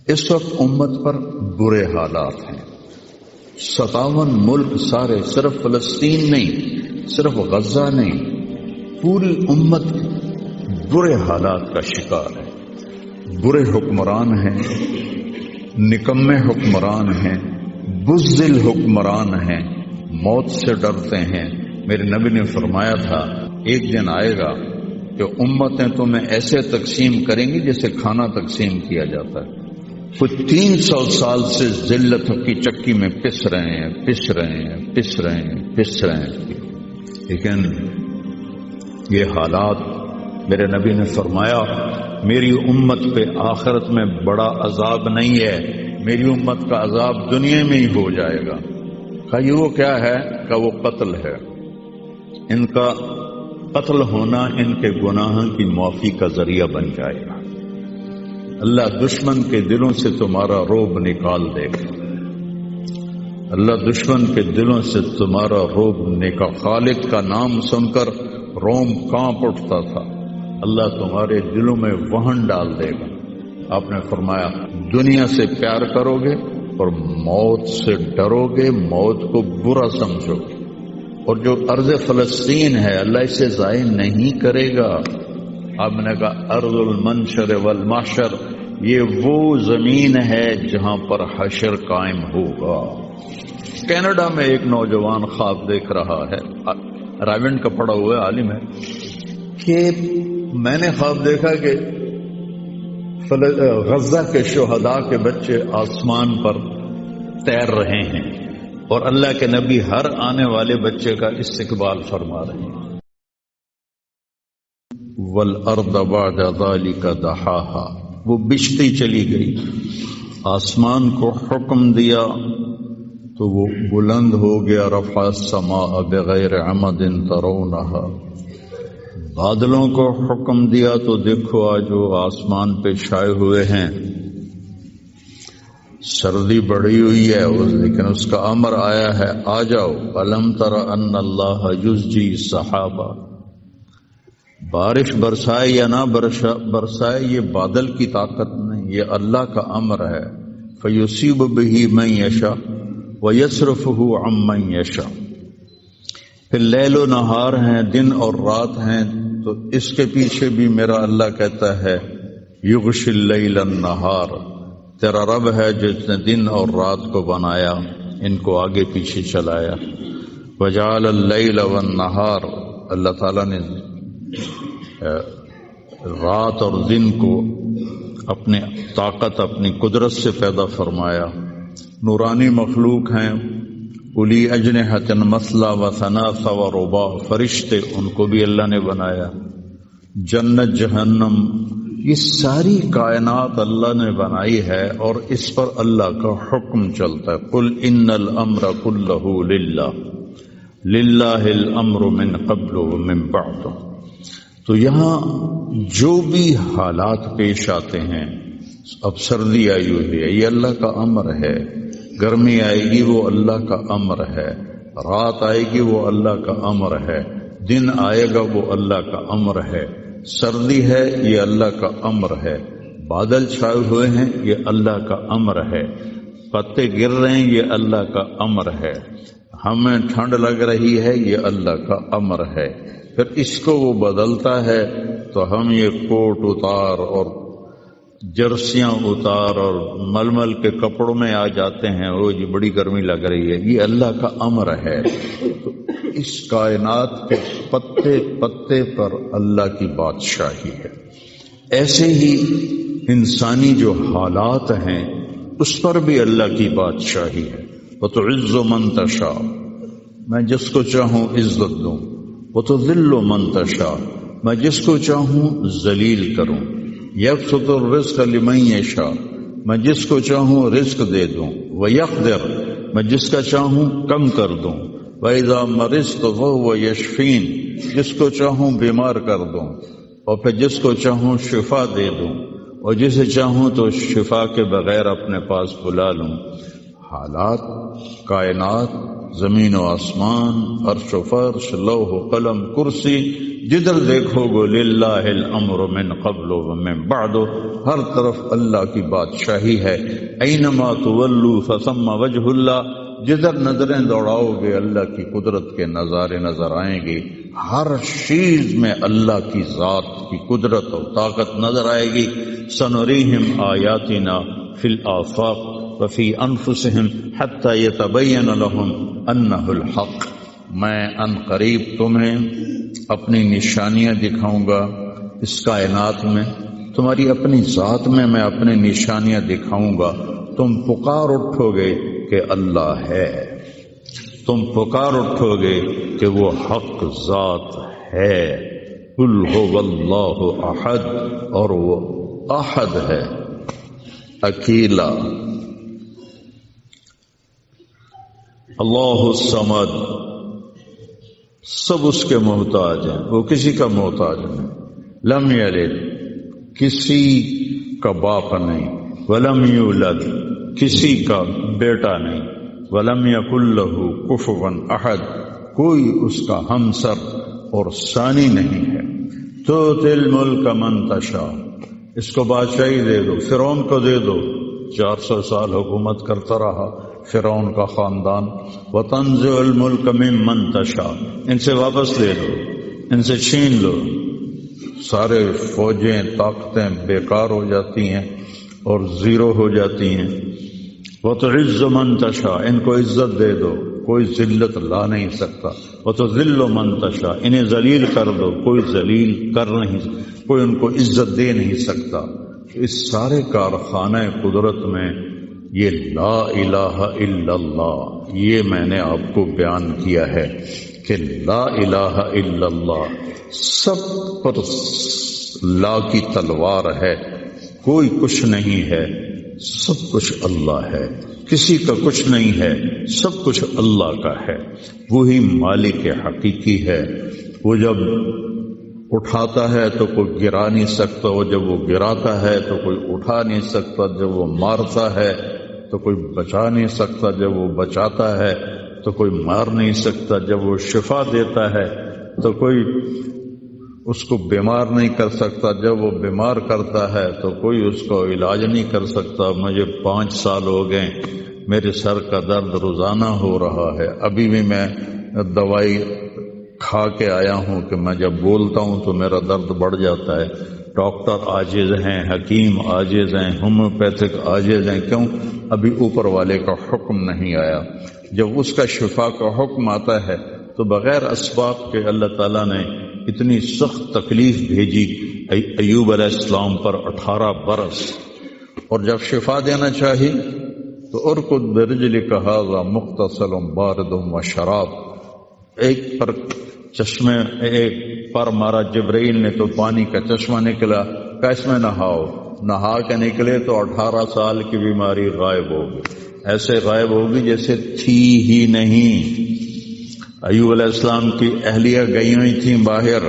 اس وقت امت پر برے حالات ہیں. 57 ملک سارے، صرف فلسطین نہیں، صرف غزہ نہیں، پوری امت برے حالات کا شکار ہے. برے حکمران ہیں، نکمے حکمران ہیں، بزدل حکمران ہیں، موت سے ڈرتے ہیں. میرے نبی نے فرمایا تھا ایک دن آئے گا کہ امتیں تمہیں ایسے تقسیم کریں گی جیسے کھانا تقسیم کیا جاتا ہے. کچھ 300 سال سے ذلت کی چکی میں پس رہے ہیں. لیکن یہ حالات، میرے نبی نے فرمایا میری امت پہ آخرت میں بڑا عذاب نہیں ہے، میری امت کا عذاب دنیا میں ہی ہو جائے گا. کہا یہ وہ کیا ہے؟ کہ وہ قتل ہے. ان کا قتل ہونا ان کے گناہوں کی معافی کا ذریعہ بن جائے گا. اللہ دشمن کے دلوں سے تمہارا روب نکال دے گا. اللہ دشمن کے دلوں سے تمہارا روب نکال. خالق کا نام سن کر روم کانپ اٹھتا تھا، اللہ تمہارے دلوں میں وہن ڈال دے گا. آپ نے فرمایا دنیا سے پیار کرو گے اور موت سے ڈرو گے، موت کو برا سمجھو گے. اور جو ارض فلسطین ہے اللہ اسے ضائع نہیں کرے گا. آپ نے کہا ارض المنشر والمحشر، یہ وہ زمین ہے جہاں پر حشر قائم ہوگا. کینیڈا میں ایک نوجوان خواب دیکھ رہا ہے، رائیونڈ کا پڑھا ہوا عالم ہے، کہ میں نے خواب دیکھا کہ غزہ کے شہداء کے بچے آسمان پر تیر رہے ہیں اور اللہ کے نبی ہر آنے والے بچے کا استقبال فرما رہے ہیں. وَالْأَرْضَ بَعْدَ ذَلِكَ دَحَاهَا، وہ بچھتی چلی گئی. آسمان کو حکم دیا تو وہ بلند ہو گیا. رفع السماء بغیر عمد ترونها، بادلوں کو حکم دیا تو دیکھو آج وہ آسمان پہ چھائے ہوئے ہیں. سردی بڑھی ہوئی ہے لیکن اس کا امر آیا ہے آ جاؤ. الم تر ان اللہ یزجی السحابہ، بارش برسائے یا نہ برسائے یہ بادل کی طاقت نہیں، یہ اللہ کا امر ہے. فیصیب بہ من یشاء ویصرفہ عن من یشاء. پھر لیل و نہار ہیں، دن اور رات ہیں، تو اس کے پیچھے بھی میرا اللہ کہتا ہے یغشی اللیل النہار، تیرا رب ہے جس نے دن اور رات کو بنایا، ان کو آگے پیچھے چلایا. وجعل اللیل والنہار، اللہ تعالیٰ نے رات اور دن کو اپنے طاقت، اپنی قدرت سے پیدا فرمایا. نورانی مخلوق ہیں، الی اجنحۃ مثلا و ثناث و رباع، فرشتے ان کو بھی اللہ نے بنایا. جنت جہنم، یہ ساری کائنات اللہ نے بنائی ہے اور اس پر اللہ کا حکم چلتا ہے. قل ان الامر کلہ للہ، للہ الامر من قبل ومن بعد. تو یہاں جو بھی حالات پیش آتے ہیں، اب سردی آئی ہوئی ہے یہ اللہ کا امر ہے، گرمی آئے گی وہ اللہ کا امر ہے، رات آئے گی وہ اللہ کا امر ہے، دن آئے گا وہ اللہ کا امر ہے. سردی ہے یہ اللہ کا امر ہے، بادل چھائے ہوئے ہیں یہ اللہ کا امر ہے، پتے گر رہے ہیں یہ اللہ کا امر ہے، ہمیں ٹھنڈ لگ رہی ہے یہ اللہ کا امر ہے. پھر اس کو وہ بدلتا ہے تو ہم یہ کوٹ اتار اور جرسیاں اتار اور ململ کے کپڑوں میں آ جاتے ہیں، وہ جی بڑی گرمی لگ رہی ہے، یہ اللہ کا امر ہے. تو اس کائنات کے پتے پتے پر اللہ کی بادشاہی ہے. ایسے ہی انسانی جو حالات ہیں اس پر بھی اللہ کی بادشاہی ہے. وَتُعِزُّ مَن تَشَاءُ، میں جس کو چاہوں عزت دوں. وَتُذِلُّ مَن تَشَاءُ، میں جس کو چاہوں ذلیل کروں. یبسط الرزق لمن یشاء، میں جس کو چاہوں رزق دے دوں. ویقدر، میں جس کا چاہوں کم کر دوں. وَإِذَا مَرِضْتُ فَهُوَ يَشْفِينِ، جس کو چاہوں بیمار کر دوں اور پھر جس کو چاہوں شفا دے دوں، اور جسے چاہوں تو شفا کے بغیر اپنے پاس بلا لوں. حالات، کائنات، زمین و آسمان، عرش و فرش، لوح و قلم، کرسی، جدھر دیکھو گو للہ الامر من قبل و من بعد، ہر طرف اللہ کی بادشاہی ہے. اینما تولوا فثم وجہ اللہ، جدھر نظریں دوڑاؤ گے اللہ کی قدرت کے نظارے نظر آئیں گے. ہر چیز میں اللہ کی ذات کی قدرت اور طاقت نظر آئے گی. سنریہم آیاتنا فی الآفاق وفی انفسہم حتی یتبین لہم انہ الحق. میں ان قریب تمہیں اپنی نشانیاں دکھاؤں گا اس کائنات میں، تمہاری اپنی ذات میں میں اپنی نشانیاں دکھاؤں گا. تم پکار اٹھو گے کہ اللہ ہے، تم پکار اٹھو گے کہ وہ حق ذات ہے. قل هو اللہ احد، اور وہ احد ہے، اکیلا. اللہ الصمد، سب اس کے محتاج ہیں، وہ کسی کا محتاج نہیں. لم یلد، کسی کا باپ نہیں. ولم یولد، کسی کا بیٹا نہیں. ولم یکن لہ کفوا احد، کوئی اس کا ہمسر اور ثانی نہیں ہے. تؤتی الملک من تشاء، اس کو بادشاہی دے دو، فرعون کو دے دو، 400 سال حکومت کرتا رہا فرعون کا خاندان. وتنزع الملک ممن تشاء، ان سے واپس لے لو، ان سے چھین لو. سارے فوجیں طاقتیں بیکار ہو جاتی ہیں اور زیرو ہو جاتی ہیں. وتعز من تشاء، ان کو عزت دے دو، کوئی ذلت لا نہیں سکتا. وتذل من تشاء، انہیں ذلیل کر دو، کوئی ذلیل کر نہیں، کوئی ان کو عزت دے نہیں سکتا. اس سارے کارخانہ قدرت میں یہ لا الہ الا اللہ، یہ میں نے آپ کو بیان کیا ہے کہ لا الہ الا اللہ سب پر لا کی تلوار ہے. کوئی کچھ نہیں ہے، سب کچھ اللہ ہے. کسی کا کچھ نہیں ہے، سب کچھ اللہ کا ہے. وہی مالک حقیقی ہے. وہ جب اٹھاتا ہے تو کوئی گرا نہیں سکتا، وہ جب وہ گراتا ہے تو کوئی اٹھا نہیں سکتا، جب وہ مارتا ہے تو کوئی بچا نہیں سکتا، جب وہ بچاتا ہے تو کوئی مار نہیں سکتا، جب وہ شفا دیتا ہے تو کوئی اس کو بیمار نہیں کر سکتا، جب وہ بیمار کرتا ہے تو کوئی اس کو علاج نہیں کر سکتا. مجھے 5 سال ہو گئے، میرے سر کا درد روزانہ ہو رہا ہے، ابھی بھی میں دوائی کھا کے آیا ہوں کہ میں جب بولتا ہوں تو میرا درد بڑھ جاتا ہے. ڈاکٹر عاجز ہیں، حکیم عاجز ہیں، ہومیوپیتھک عاجز ہیں. کیوں؟ ابھی اوپر والے کا حکم نہیں آیا. جب اس کا شفا کا حکم آتا ہے تو بغیر اسباب کے اللہ تعالیٰ نے اتنی سخت تکلیف بھیجی ایوب علیہ السلام پر 18 برس، اور جب شفا دینا چاہی تو ارکض برجلک ھذا مغتسل بارد وشراب، ایک پر چشمے ایک پر مارا جبرائیل نے تو پانی کا چشمہ نکلا، کہ اس میں نہاؤ. نہا کے نکلے تو 18 سال کی بیماری غائب ہوگی، ایسے غائب ہوگی جیسے تھی ہی نہیں. ایوب علیہ السلام کی اہلیہ گئی ہوئی تھیں باہر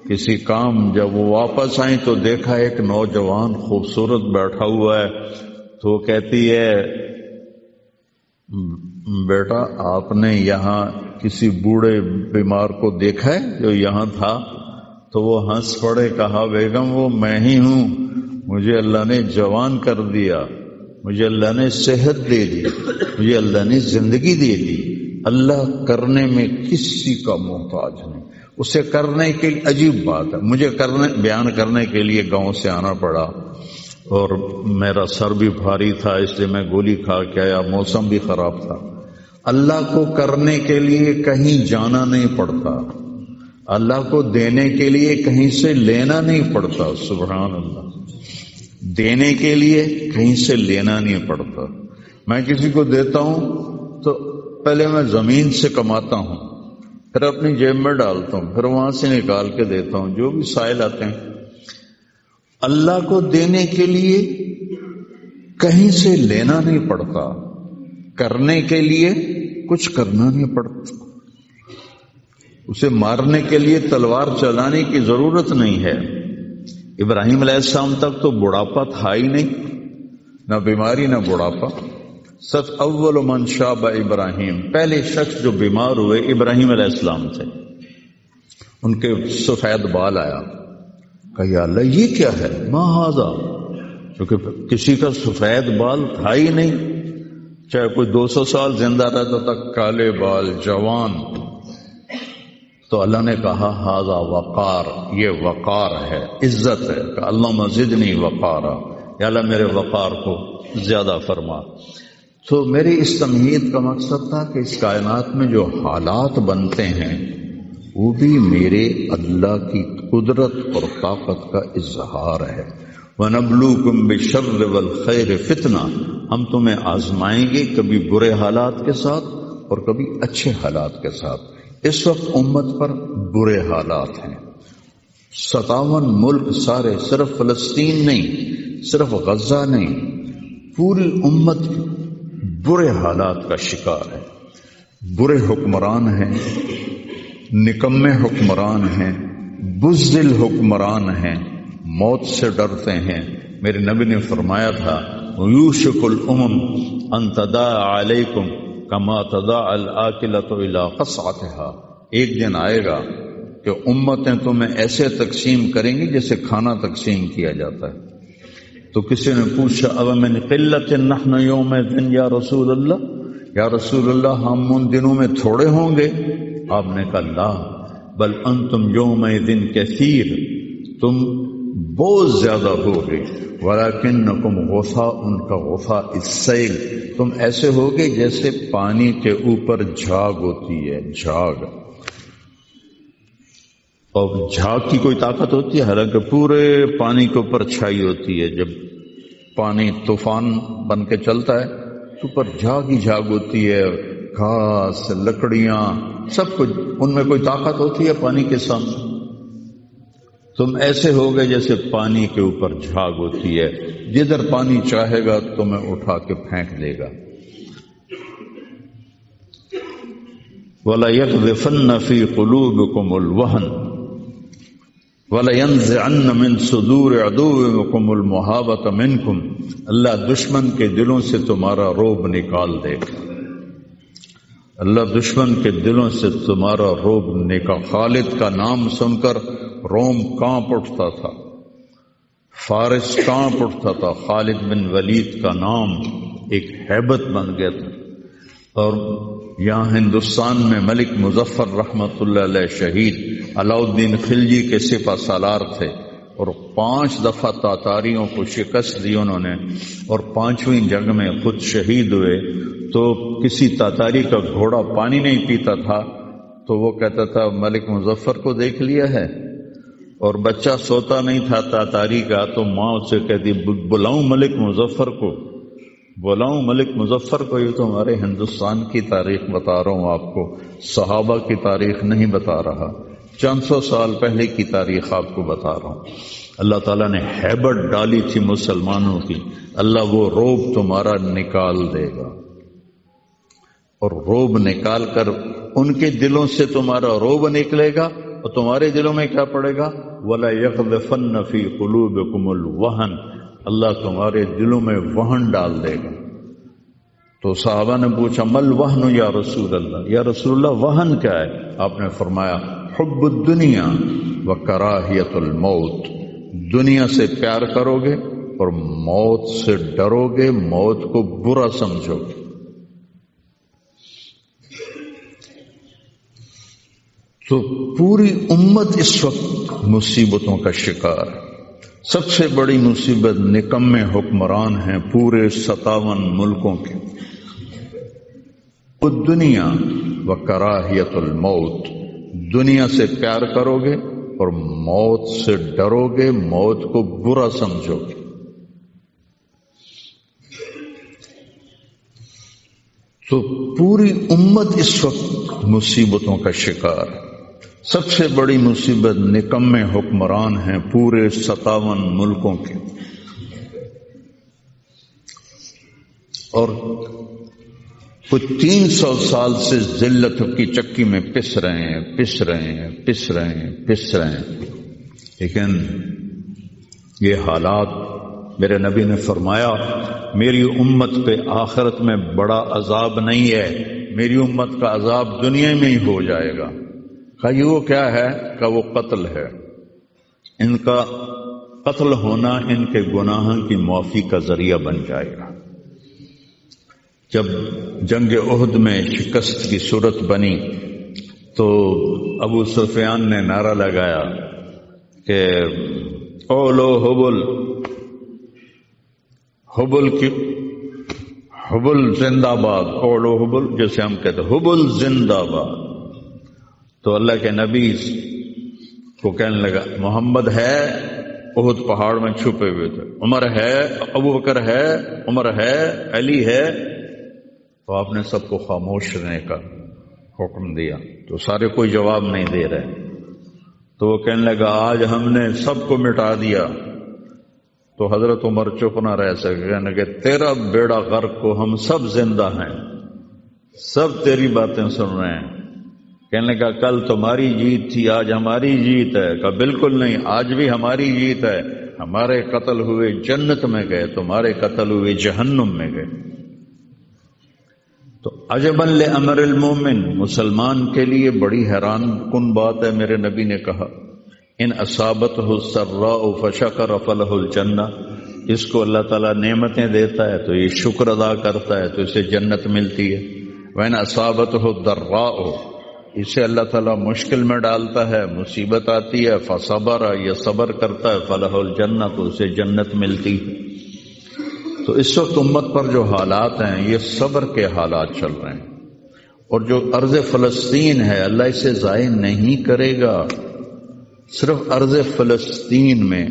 کسی کام، جب وہ واپس آئیں تو دیکھا ایک نوجوان خوبصورت بیٹھا ہوا ہے. تو وہ کہتی ہے بیٹا آپ نے یہاں کسی بوڑھے بیمار کو دیکھا ہے جو یہاں تھا؟ تو وہ ہنس پڑے، کہا بیگم وہ میں ہی ہوں، مجھے اللہ نے جوان کر دیا، مجھے اللہ نے صحت دے دی، مجھے اللہ نے زندگی دے دی. اللہ کرنے میں کسی کا محتاج نہیں. اسے کرنے کے لیے عجیب بات ہے، مجھے بیان کرنے کے لیے گاؤں سے آنا پڑا اور میرا سر بھی بھاری تھا، اس لیے میں گولی کھا کے آیا، موسم بھی خراب تھا. اللہ کو کرنے کے لیے کہیں جانا نہیں پڑتا، اللہ کو دینے کے لیے کہیں سے لینا نہیں پڑتا. سبحان اللہ، دینے کے لیے کہیں سے لینا نہیں پڑتا. میں کسی کو دیتا ہوں تو پہلے میں زمین سے کماتا ہوں، پھر اپنی جیب میں ڈالتا ہوں، پھر وہاں سے نکال کے دیتا ہوں جو بھی سائل آتے ہیں. اللہ کو دینے کے لیے کہیں سے لینا نہیں پڑتا، کرنے کے لیے کچھ کرنا نہیں پڑتا. اسے مارنے کے لیے تلوار چلانے کی ضرورت نہیں ہے. ابراہیم علیہ السلام تک تو بڑھاپا تھا ہی نہیں، نہ بیماری نہ بڑھاپا. سچ اول من شاب ابراہیم، پہلے شخص جو بیمار ہوئے ابراہیم علیہ السلام تھے، ان کے سفید بال آیا، کہا یا اللہ یہ کیا ہے، ما ھذا، کیونکہ کسی کا سفید بال تھا ہی نہیں، چاہے کوئی 200 سال زندہ رہتا تھا، کالے بال جوان۔ تو اللہ نے کہا ھذا وقار، یہ وقار ہے، عزت ہے، کہ اللہم زدنی وقارا، یا اللہ میرے وقار کو زیادہ فرما۔ تو میری اس تمہید کا مقصد تھا کہ اس کائنات میں جو حالات بنتے ہیں وہ بھی میرے اللہ کی قدرت اور طاقت کا اظہار ہے۔ وَنَبْلُوكُمْ بِالشَّرِّ وَالْخَيْرِ فِتْنَةً، ہم تمہیں آزمائیں گے کبھی برے حالات کے ساتھ اور کبھی اچھے حالات کے ساتھ۔ اس وقت امت پر برے حالات ہیں، 57 ملک سارے، صرف فلسطین نہیں، صرف غزہ نہیں، پوری امت برے حالات کا شکار ہے۔ برے حکمران ہیں، نکمے حکمران ہیں، بزدل حکمران ہیں، موت سے ڈرتے ہیں۔ میرے نبی نے فرمایا تھا یوشک الامم ان تداع علیکم کما تداع الآکلۃ الی قصعتها، ایک دن آئے گا کہ امتیں تمہیں ایسے تقسیم کریں گی جیسے کھانا تقسیم کیا جاتا ہے۔ تو کسی نے پوچھا اب من قلت نحن یومئذ یا رسول اللہ، یا رسول اللہ ہم ان دنوں میں تھوڑے ہوں گے؟ آپ نے کہا لا بل انتم یومئذ کثیر، تم بہت زیادہ ہوگے، ولیکنکم غثاء، ان کا غثاء السیل، تم ایسے ہوگے جیسے پانی کے اوپر جھاگ ہوتی ہے، جھاگ۔ اور جھاگ کی کوئی طاقت ہوتی ہے؟ حالانکہ پورے پانی کے اوپر چھائی ہوتی ہے، جب پانی طوفان بن کے چلتا ہے تو اوپر جھاگ ہی جھاگ ہوتی ہے، گھاس، لکڑیاں، سب کچھ، ان میں کوئی طاقت ہوتی ہے پانی کے سامنے؟ تم ایسے ہوگے جیسے پانی کے اوپر جھاگ ہوتی ہے، جدھر پانی چاہے گا تمہیں اٹھا کے پھینک دے گا۔ وَلَيَقْذِفَنَّ فِي قُلُوبِكُمُ الْوَهْنَ وَلَيَنزِعَنَّ مِن صُدُورِ عَدُوِّكُمُ الْمُهَابَةَ مِنكُمْ، اللہ دشمن کے دلوں سے تمہارا رعب نکال دے گا، اللہ دشمن کے دلوں سے تمہارا رعب نکال۔ خالد کا نام سن کر روم کانپ اٹھتا تھا، فارس کانپ اٹھتا تھا، خالد بن ولید کا نام ایک ہیبت بن گیا تھا۔ اور یہاں ہندوستان میں ملک مظفر رحمت اللہ علیہ شہید علاؤ الدین خلجی کے سپہ سالار تھے، اور 5 دفعہ تاتاریوں کو شکست دی انہوں نے، اور 5ویں جنگ میں خود شہید ہوئے۔ تو کسی تاتاری کا گھوڑا پانی نہیں پیتا تھا تو وہ کہتا تھا ملک مظفر کو دیکھ لیا ہے، اور بچہ سوتا نہیں تھا تاتاری کا تو ماں اسے کہتی بلاؤں ملک مظفر کو، بلاؤں ملک مظفر کو۔ یہ تو ہمارے ہندوستان کی تاریخ بتا رہا ہوں آپ کو، صحابہ کی تاریخ نہیں بتا رہا، چند سو سال پہلے کی تاریخ آپ کو بتا رہا ہوں۔ اللہ تعالیٰ نے ہیبت ڈالی تھی مسلمانوں کی، اللہ وہ رعب تمہارا نکال دے گا، اور رعب نکال کر ان کے دلوں سے تمہارا رعب نکلے گا، اور تمہارے دلوں میں کیا پڑے گا؟ وَلَيَقْذِفَنَّ فِي قُلُوبِكُمُ الْوَهْنَ، اللہ تمہارے دلوں میں وہن ڈال دے گا۔ تو صحابہ نے پوچھا مل وہن یا رسول اللہ، یا رسول اللہ وہن کیا ہے؟ آپ نے فرمایا حب الدنیا وکراہیت الموت، دنیا سے پیار کرو گے اور موت سے ڈرو گے، موت کو برا سمجھو گے۔ تو پوری امت اس وقت مصیبتوں کا شکار ہے۔ سب سے بڑی مصیبت نکمے حکمران ہیں پورے 57 ملکوں کے۔ دنیا و کراہیت الموت، دنیا سے پیار کرو گے اور موت سے ڈرو گے، موت کو برا سمجھو گے۔ تو پوری امت اس وقت مصیبتوں کا شکار ہے۔ سب سے بڑی مصیبت نکمے حکمران ہیں پورے 57 ملکوں کے، اور کچھ 300 سال سے ذلت کی چکی میں پس رہے ہیں، لیکن یہ حالات میرے نبی نے فرمایا میری امت پہ آخرت میں بڑا عذاب نہیں ہے، میری امت کا عذاب دنیا میں ہی ہو جائے گا۔ کہا یہ وہ کیا ہے؟ کہ وہ قتل ہے، ان کا قتل ہونا ان کے گناہوں کی معافی کا ذریعہ بن جائے گا۔ جب جنگ احد میں شکست کی صورت بنی تو ابو سفیان نے نعرہ لگایا کہ اولو حبل، حبل کی حبل زندہ باد، اولو حبل جیسے ہم کہتے ہیں حبل زندہ باد۔ تو اللہ کے نبی کو کہنے لگا محمد ہے، احد پہاڑ میں چھپے ہوئے تھے، عمر ہے، ابو بکر ہے، عمر ہے، علی ہے، تو آپ نے سب کو خاموش رہنے کا حکم دیا، تو سارے کوئی جواب نہیں دے رہے۔ تو وہ کہنے لگا آج ہم نے سب کو مٹا دیا۔ تو حضرت عمر چپ نہ رہ سکے، کہنے کہ تیرا بیڑا غرق کو ہم سب زندہ ہیں، سب تیری باتیں سن رہے ہیں۔ کہنے لگا کل تمہاری جیت تھی، آج ہماری جیت ہے۔ کہا بالکل نہیں، آج بھی ہماری جیت ہے، ہمارے قتل ہوئے جنت میں گئے، تمہارے قتل ہوئے جہنم میں گئے۔ تو عجباً لامر المومن، مسلمان کے لیے بڑی حیران کن بات ہے، میرے نبی نے کہا ان اصابتہ السراء فشکر فلہ الجنہ، اس کو اللہ تعالیٰ نعمتیں دیتا ہے تو یہ شکر ادا کرتا ہے تو اسے جنت ملتی ہے۔ وَإِنْ أَصَابَتْهُ الضَّرَّاءُ، اسے اللہ تعالیٰ مشکل میں ڈالتا ہے، مصیبت آتی ہے، فصبر، یہ صبر کرتا ہے، فلہ الجنہ، تو اسے جنت ملتی ہے۔ تو اس وقت امت پر جو حالات ہیں یہ صبر کے حالات چل رہے ہیں، اور جو ارض فلسطین ہے اللہ اسے ضائع نہیں کرے گا۔ صرف ارض فلسطین میں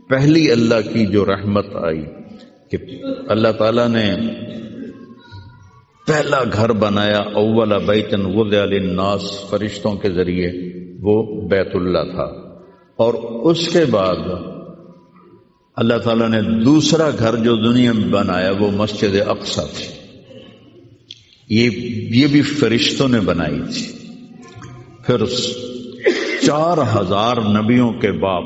پہلی اللہ کی جو رحمت آئی کہ اللہ تعالیٰ نے پہلا گھر بنایا، اول بیت وضع للناس، فرشتوں کے ذریعے، وہ بیت اللہ تھا، اور اس کے بعد اللہ تعالیٰ نے دوسرا گھر جو دنیا میں بنایا وہ مسجد اقصی تھی، یہ بھی فرشتوں نے بنائی تھی۔ پھر 4000 نبیوں کے باپ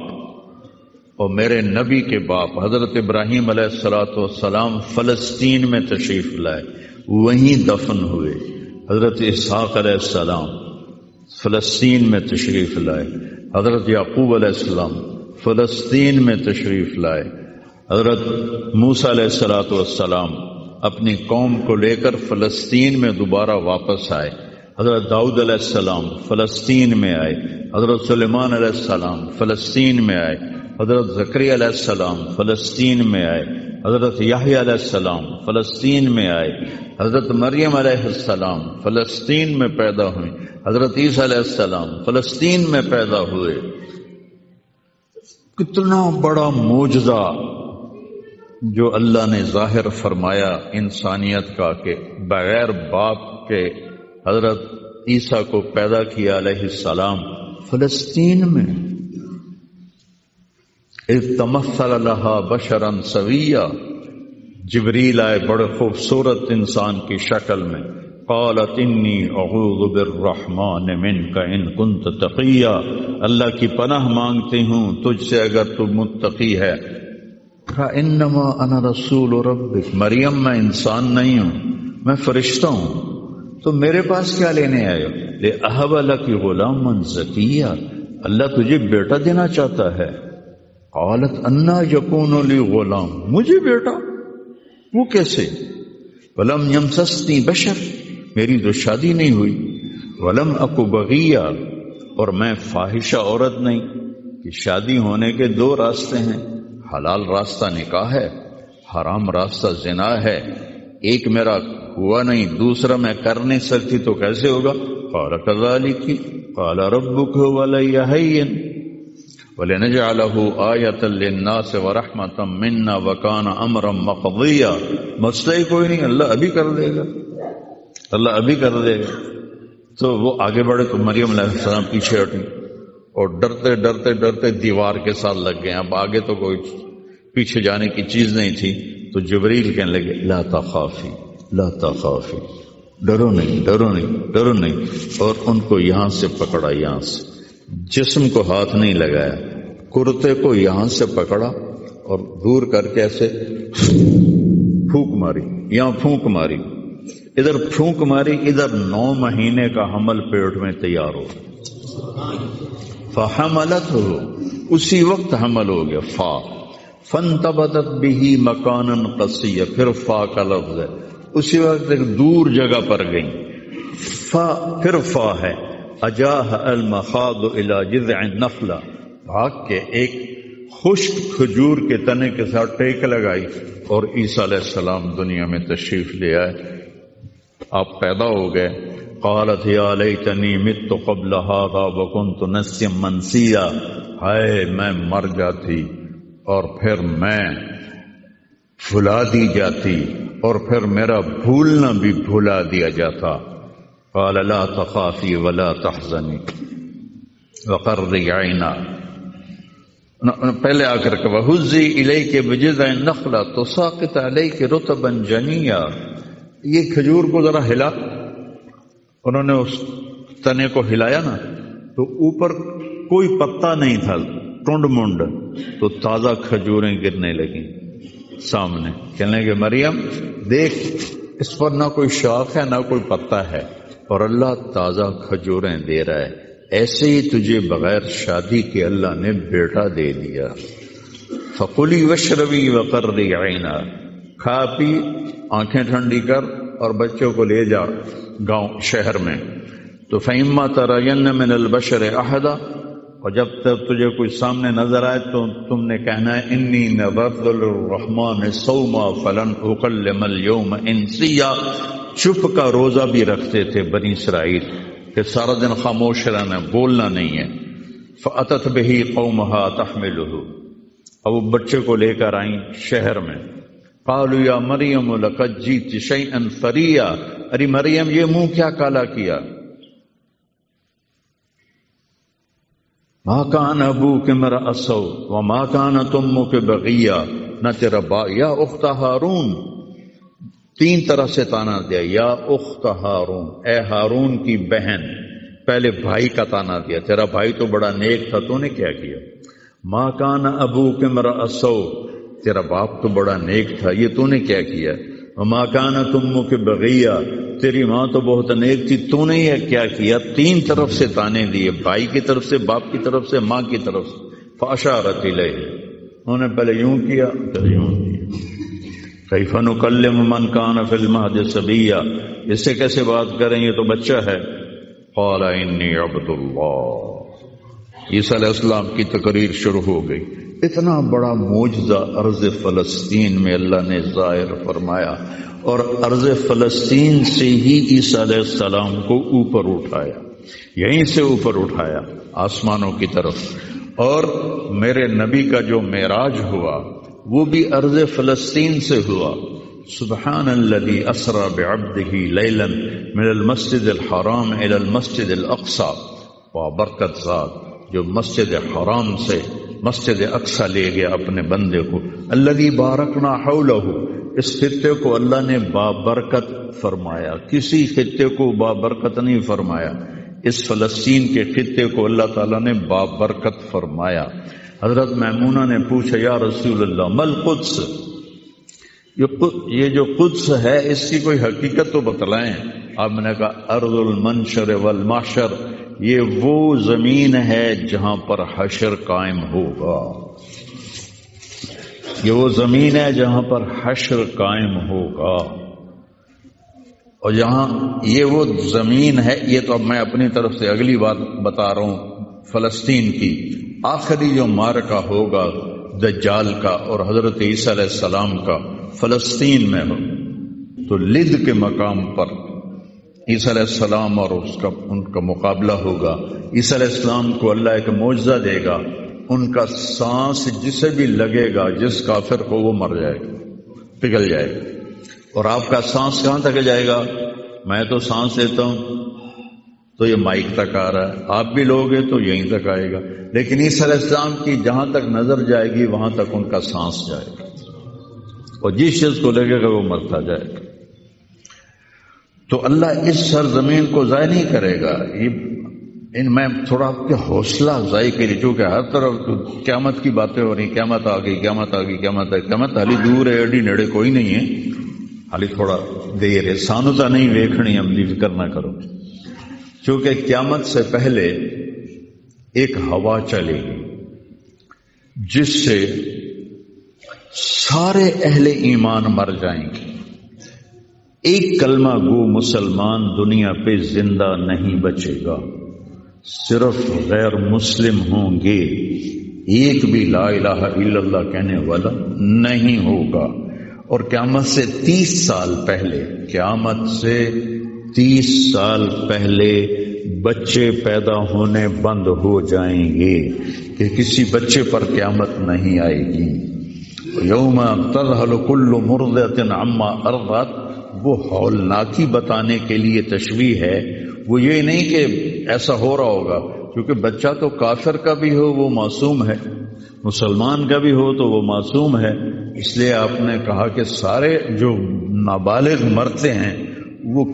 اور میرے نبی کے باپ حضرت ابراہیم علیہ السلام فلسطین میں تشریف لائے، وہیں دفن ہوئے۔ حضرت اسحاق علیہ السلام فلسطین میں تشریف لائے، حضرت یعقوب علیہ السلام فلسطین میں تشریف لائے، حضرت موسیٰ علیہ السلام اپنی قوم کو لے کر فلسطین میں دوبارہ واپس آئے، حضرت داؤد علیہ السلام فلسطین میں آئے، حضرت سلیمان علیہ السلام فلسطین میں آئے، حضرت زکریا علیہ السلام فلسطین میں آئے، حضرت یحییٰ علیہ السلام فلسطین میں آئے، حضرت مریم علیہ السلام فلسطین میں پیدا ہوئی، حضرت عیسیٰ علیہ السلام فلسطین میں پیدا ہوئے۔ کتنا بڑا معجزہ جو اللہ نے ظاہر فرمایا انسانیت کا کہ بغیر باپ کے حضرت عیسیٰ کو پیدا کیا علیہ السلام فلسطین میں۔ اذ تمثل لها بشرا سویا، جبریل آئے بڑے خوبصورت انسان کی شکل میں، قالت انی اعوذ بالرحمن منک ان کنت تقیا، اللہ کی پناہ مانگتی ہوں تجھ سے اگر تو متقی ہے۔ انما انا رسول ربک، مریم میں انسان نہیں ہوں، میں فرشتہ ہوں، تو میرے پاس کیا لینے آئے ہو؟ لأہب لک غلاما زکیا، اللہ تجھے بیٹا دینا چاہتا ہے۔ قالت انا یکون لی غلام، مجھے بیٹا؟ وہ کیسے؟ ولم یمسسنی بشر، میری تو شادی نہیں ہوئی، ولم اکو بغیہ، اور میں فاحشہ عورت نہیں۔ کہ شادی ہونے کے دو راستے ہیں، حلال راستہ نکاح ہے، حرام راستہ زنا ہے، ایک میرا ہوا نہیں، دوسرا میں کر نہیں سکتی، تو کیسے ہوگا؟ قال کذالک قال ربک ولی ہین وَلِنَجْعَلَهُ آیَةً لِلنَّاسِ وَرَحْمَةً مِنَّا وَكَانَ أَمْرًا مَقْضِيًّا، مسئلہ ہی کوئی نہیں، اللہ ابھی کر دے گا، اللہ ابھی کر دے گا۔ تو وہ آگے بڑھے تو مریم علیہ السلام پیچھے ہٹی اور ڈرتے ڈرتے ڈرتے دیوار کے ساتھ لگ گئے، اب آگے تو کوئی پیچھے جانے کی چیز نہیں تھی۔ تو جبریل کہنے لگے لا تخافی لا تخافی، ڈرو نہیں ڈرو نہیں ڈرو نہیں، اور ان کو یہاں سے پکڑا، یہاں سے جسم کو ہاتھ نہیں لگایا، کرتے کو یہاں سے پکڑا اور دور کر کے ایسے پھونک ماری، یہاں پھونک ماری، ادھر پھونک ماری، ادھر 9 مہینے کا حمل پیٹ میں تیار ہو، فحملتہ، اسی وقت حمل ہو گیا، فا فانتبتت به مکانا قصیا، پھر فا کا لفظ ہے، اسی وقت ایک دور جگہ پر گئی، فا پھر فا ہے، اجاہ المخاض الى جذع النخلہ، بھاگ کے ایک خشک کھجور کے تنے کے ساتھ ٹیک لگائی، اور عیسیٰ علیہ السلام دنیا میں تشریف لے آئے، آپ پیدا ہو گئے۔ قالت یا لیتنی مت قبل هذا وکنت نسیا منسیا، ہائے میں مر جاتی اور پھر میں بھلا دی جاتی اور پھر میرا بھولنا بھی بھلا دیا جاتا۔ قال لا تخافی ولا تحزنی وقرری عینا، پہلے آ کر کے وہزی الیک بجذع النخلہ تساقط علیک رطبا جنیا، یہ کھجور کو ذرا ہلا، انہوں نے اس تنے کو ہلایا نا تو اوپر کوئی پتا نہیں تھا، ٹنڈ منڈ، تو تازہ کھجوریں گرنے لگیں سامنے، کہنے لگے مریم دیکھ، اس پر نہ کوئی شاخ ہے نہ کوئی پتا ہے، اور اللہ تازہ کھجوریں دے رہا ہے، ایسے ہی تجھے بغیر شادی کے اللہ نے بیٹا دے دیا۔ فَقُلِي وَاشْرَبِي وَقَرِّي عَيْنًا، کھا پی، آنکھیں ٹھنڈی کر اور بچوں کو لے جا گاؤں شہر میں، تو فَإِمَّا تَرَيَنَّ مِنَ الْبَشَرِ أَحَدًا، اور جب تک تجھے کوئی سامنے نظر آئے تو تم نے کہنا ہے انی نذرت للرحمن صوما فلن اکلم اليوم انسیا، چپ کا روزہ بھی رکھتے تھے بنی اسرائیل کہ سارا دن خاموش رہنا، بولنا نہیں ہے۔ فأتت به قومها تحمله، اب وہ بچے کو لے کر آئیں شہر میں، قالوا یا مریم لقد جئت شیئا فریا، ارے مریم یہ منہ کیا کالا کیا، ما کان ابوک امرأ سوء وما کانت امک بغیا، نہ تیرا یا اخت ہارون، 3 طرح سے تانا دیا، یا اخت ہارون، اے ہارون کی بہن، پہلے بھائی کا تانا دیا، تیرا بھائی تو بڑا نیک تھا، تو نے کیا کیا، ما کان ابوک امرأ سوء، تیرا باپ تو بڑا نیک تھا، یہ تو نے کیا کیا، وما کانت امک بغیا، تیری ماں تو بہت نیک تھی، تو نے یہ کیا کیا، 3 طرف سے تانے دیے، بھائی کی طرف سے، باپ کی طرف سے، ماں کی طرف سے۔ فاشارت الیہ، انہوں نے پہلے یوں کیا پھر یوں کیا۔ کیف نکلم من کان فی المہد صبیا، اس سے کیسے بات کریں، یہ تو بچہ ہے۔ قال انی عبد اللہ، عیسیٰ علیہ السلام کی تقریر شروع ہو گئی، اتنا بڑا معجزہ ارض فلسطین میں اللہ نے ظاہر فرمایا، اور ارض فلسطین سے ہی عیسیٰ علیہ السلام کو اوپر اٹھایا، یہیں سے اوپر اٹھایا آسمانوں کی طرف، اور میرے نبی کا جو معراج ہوا وہ بھی ارض فلسطین سے ہوا۔ سبحان الذی اسری بعبدہ لیلا من المسجد الحرام الی المسجد الاقصی، وبرکت ذات جو مسجد حرام سے مسجد اقصی لے گیا اپنے بندے کو، الذی بارکنا حولہ، اس خطے کو اللہ نے بابرکت فرمایا، کسی خطے کو بابرکت نہیں فرمایا، اس فلسطین کے خطے کو اللہ تعالیٰ نے بابرکت فرمایا۔ حضرت میمونہ نے پوچھا یا رسول اللہ مل قدس، یہ جو قدس ہے اس کی کوئی حقیقت تو بتلائیں۔ آپ نے کہا ارض المنشر والمحشر، یہ وہ زمین ہے جہاں پر حشر قائم ہوگا، یہ وہ زمین ہے جہاں پر حشر قائم ہوگا، اور جہاں یہ وہ زمین ہے، یہ تو اب میں اپنی طرف سے اگلی بات بتا رہا ہوں، فلسطین کی آخری جو معرکہ ہوگا دجال کا اور حضرت عیسیٰ علیہ السلام کا فلسطین میں ہو، تو لد کے مقام پر عیسیٰ علیہ السلام اور ان کا مقابلہ ہوگا۔ عیسیٰ علیہ السلام کو اللہ ایک معجزہ دے گا، ان کا سانس جسے بھی لگے گا، جس کافر کو، وہ مر جائے گا، پگھل جائے گا۔ اور آپ کا سانس کہاں تک جائے گا؟ میں تو سانس لیتا ہوں تو یہ مائک تک آ رہا ہے، آپ بھی لوگ ہیں تو یہیں تک آئے گا، لیکن عیسیٰ علیہ السلام کی جہاں تک نظر جائے گی وہاں تک ان کا سانس جائے گا، اور جس شخص کو لگے گا وہ مرتا جائے گا۔ تو اللہ اس سرزمین کو ضائع نہیں کرے گا، یہ میں تھوڑا آپ کے حوصلہ افزائی کے لیے، چونکہ ہر طرف قیامت کی باتیں ہو رہی، قیامت آ گئی، قیامت آ گئی، قیامت ہے، قیامت حالی دور ہے، ایڈی نیڑے کوئی نہیں ہے، حالی تھوڑا دیر ہے، سانوتا نہیں ویکھنی، عملی فکر نہ کرو، چونکہ قیامت سے پہلے ایک ہوا چلے گی جس سے سارے اہل ایمان مر جائیں گے، ایک کلمہ گو مسلمان دنیا پہ زندہ نہیں بچے گا، صرف غیر مسلم ہوں گے، ایک بھی لا الہ الا اللہ کہنے والا نہیں ہوگا۔ اور قیامت سے 30 سال پہلے، قیامت سے 30 سال پہلے بچے پیدا ہونے بند ہو جائیں گے کہ کسی بچے پر قیامت نہیں آئے گی۔ یوم تذہل کل مرضعۃ عما ارضعت، وہ ہولناکی بتانے کے لیے تشبیہ ہے، وہ یہ نہیں کہ ایسا ہو رہا ہوگا، کیونکہ بچہ تو کافر کا بھی ہو وہ معصوم ہے، مسلمان کا بھی ہو تو وہ معصوم ہے، اس لیے آپ نے کہا کہ سارے جو نابالغ مرتے ہیں وہ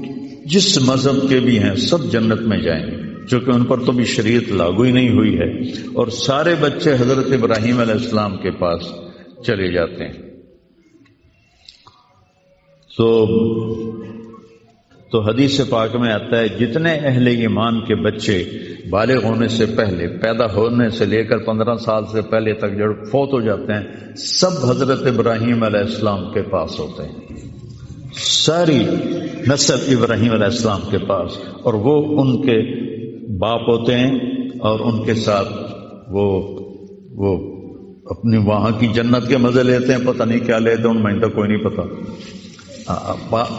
جس مذہب کے بھی ہیں سب جنت میں جائیں گے، چونکہ ان پر تو بھی شریعت لاگو ہی نہیں ہوئی ہے، اور سارے بچے حضرت ابراہیم علیہ السلام کے پاس چلے جاتے ہیں۔ تو حدیث پاک میں آتا ہے جتنے اہل ایمان کے بچے بالغ ہونے سے پہلے، پیدا ہونے سے لے کر 15 سال سے پہلے تک جو فوت ہو جاتے ہیں، سب حضرت ابراہیم علیہ السلام کے پاس ہوتے ہیں، ساری نسل ابراہیم علیہ السلام کے پاس، اور وہ ان کے باپ ہوتے ہیں، اور ان کے ساتھ وہ اپنی وہاں کی جنت کے مزے لیتے ہیں، پتہ نہیں کیا لیتے ہیں، ان میں کوئی نہیں پتہ،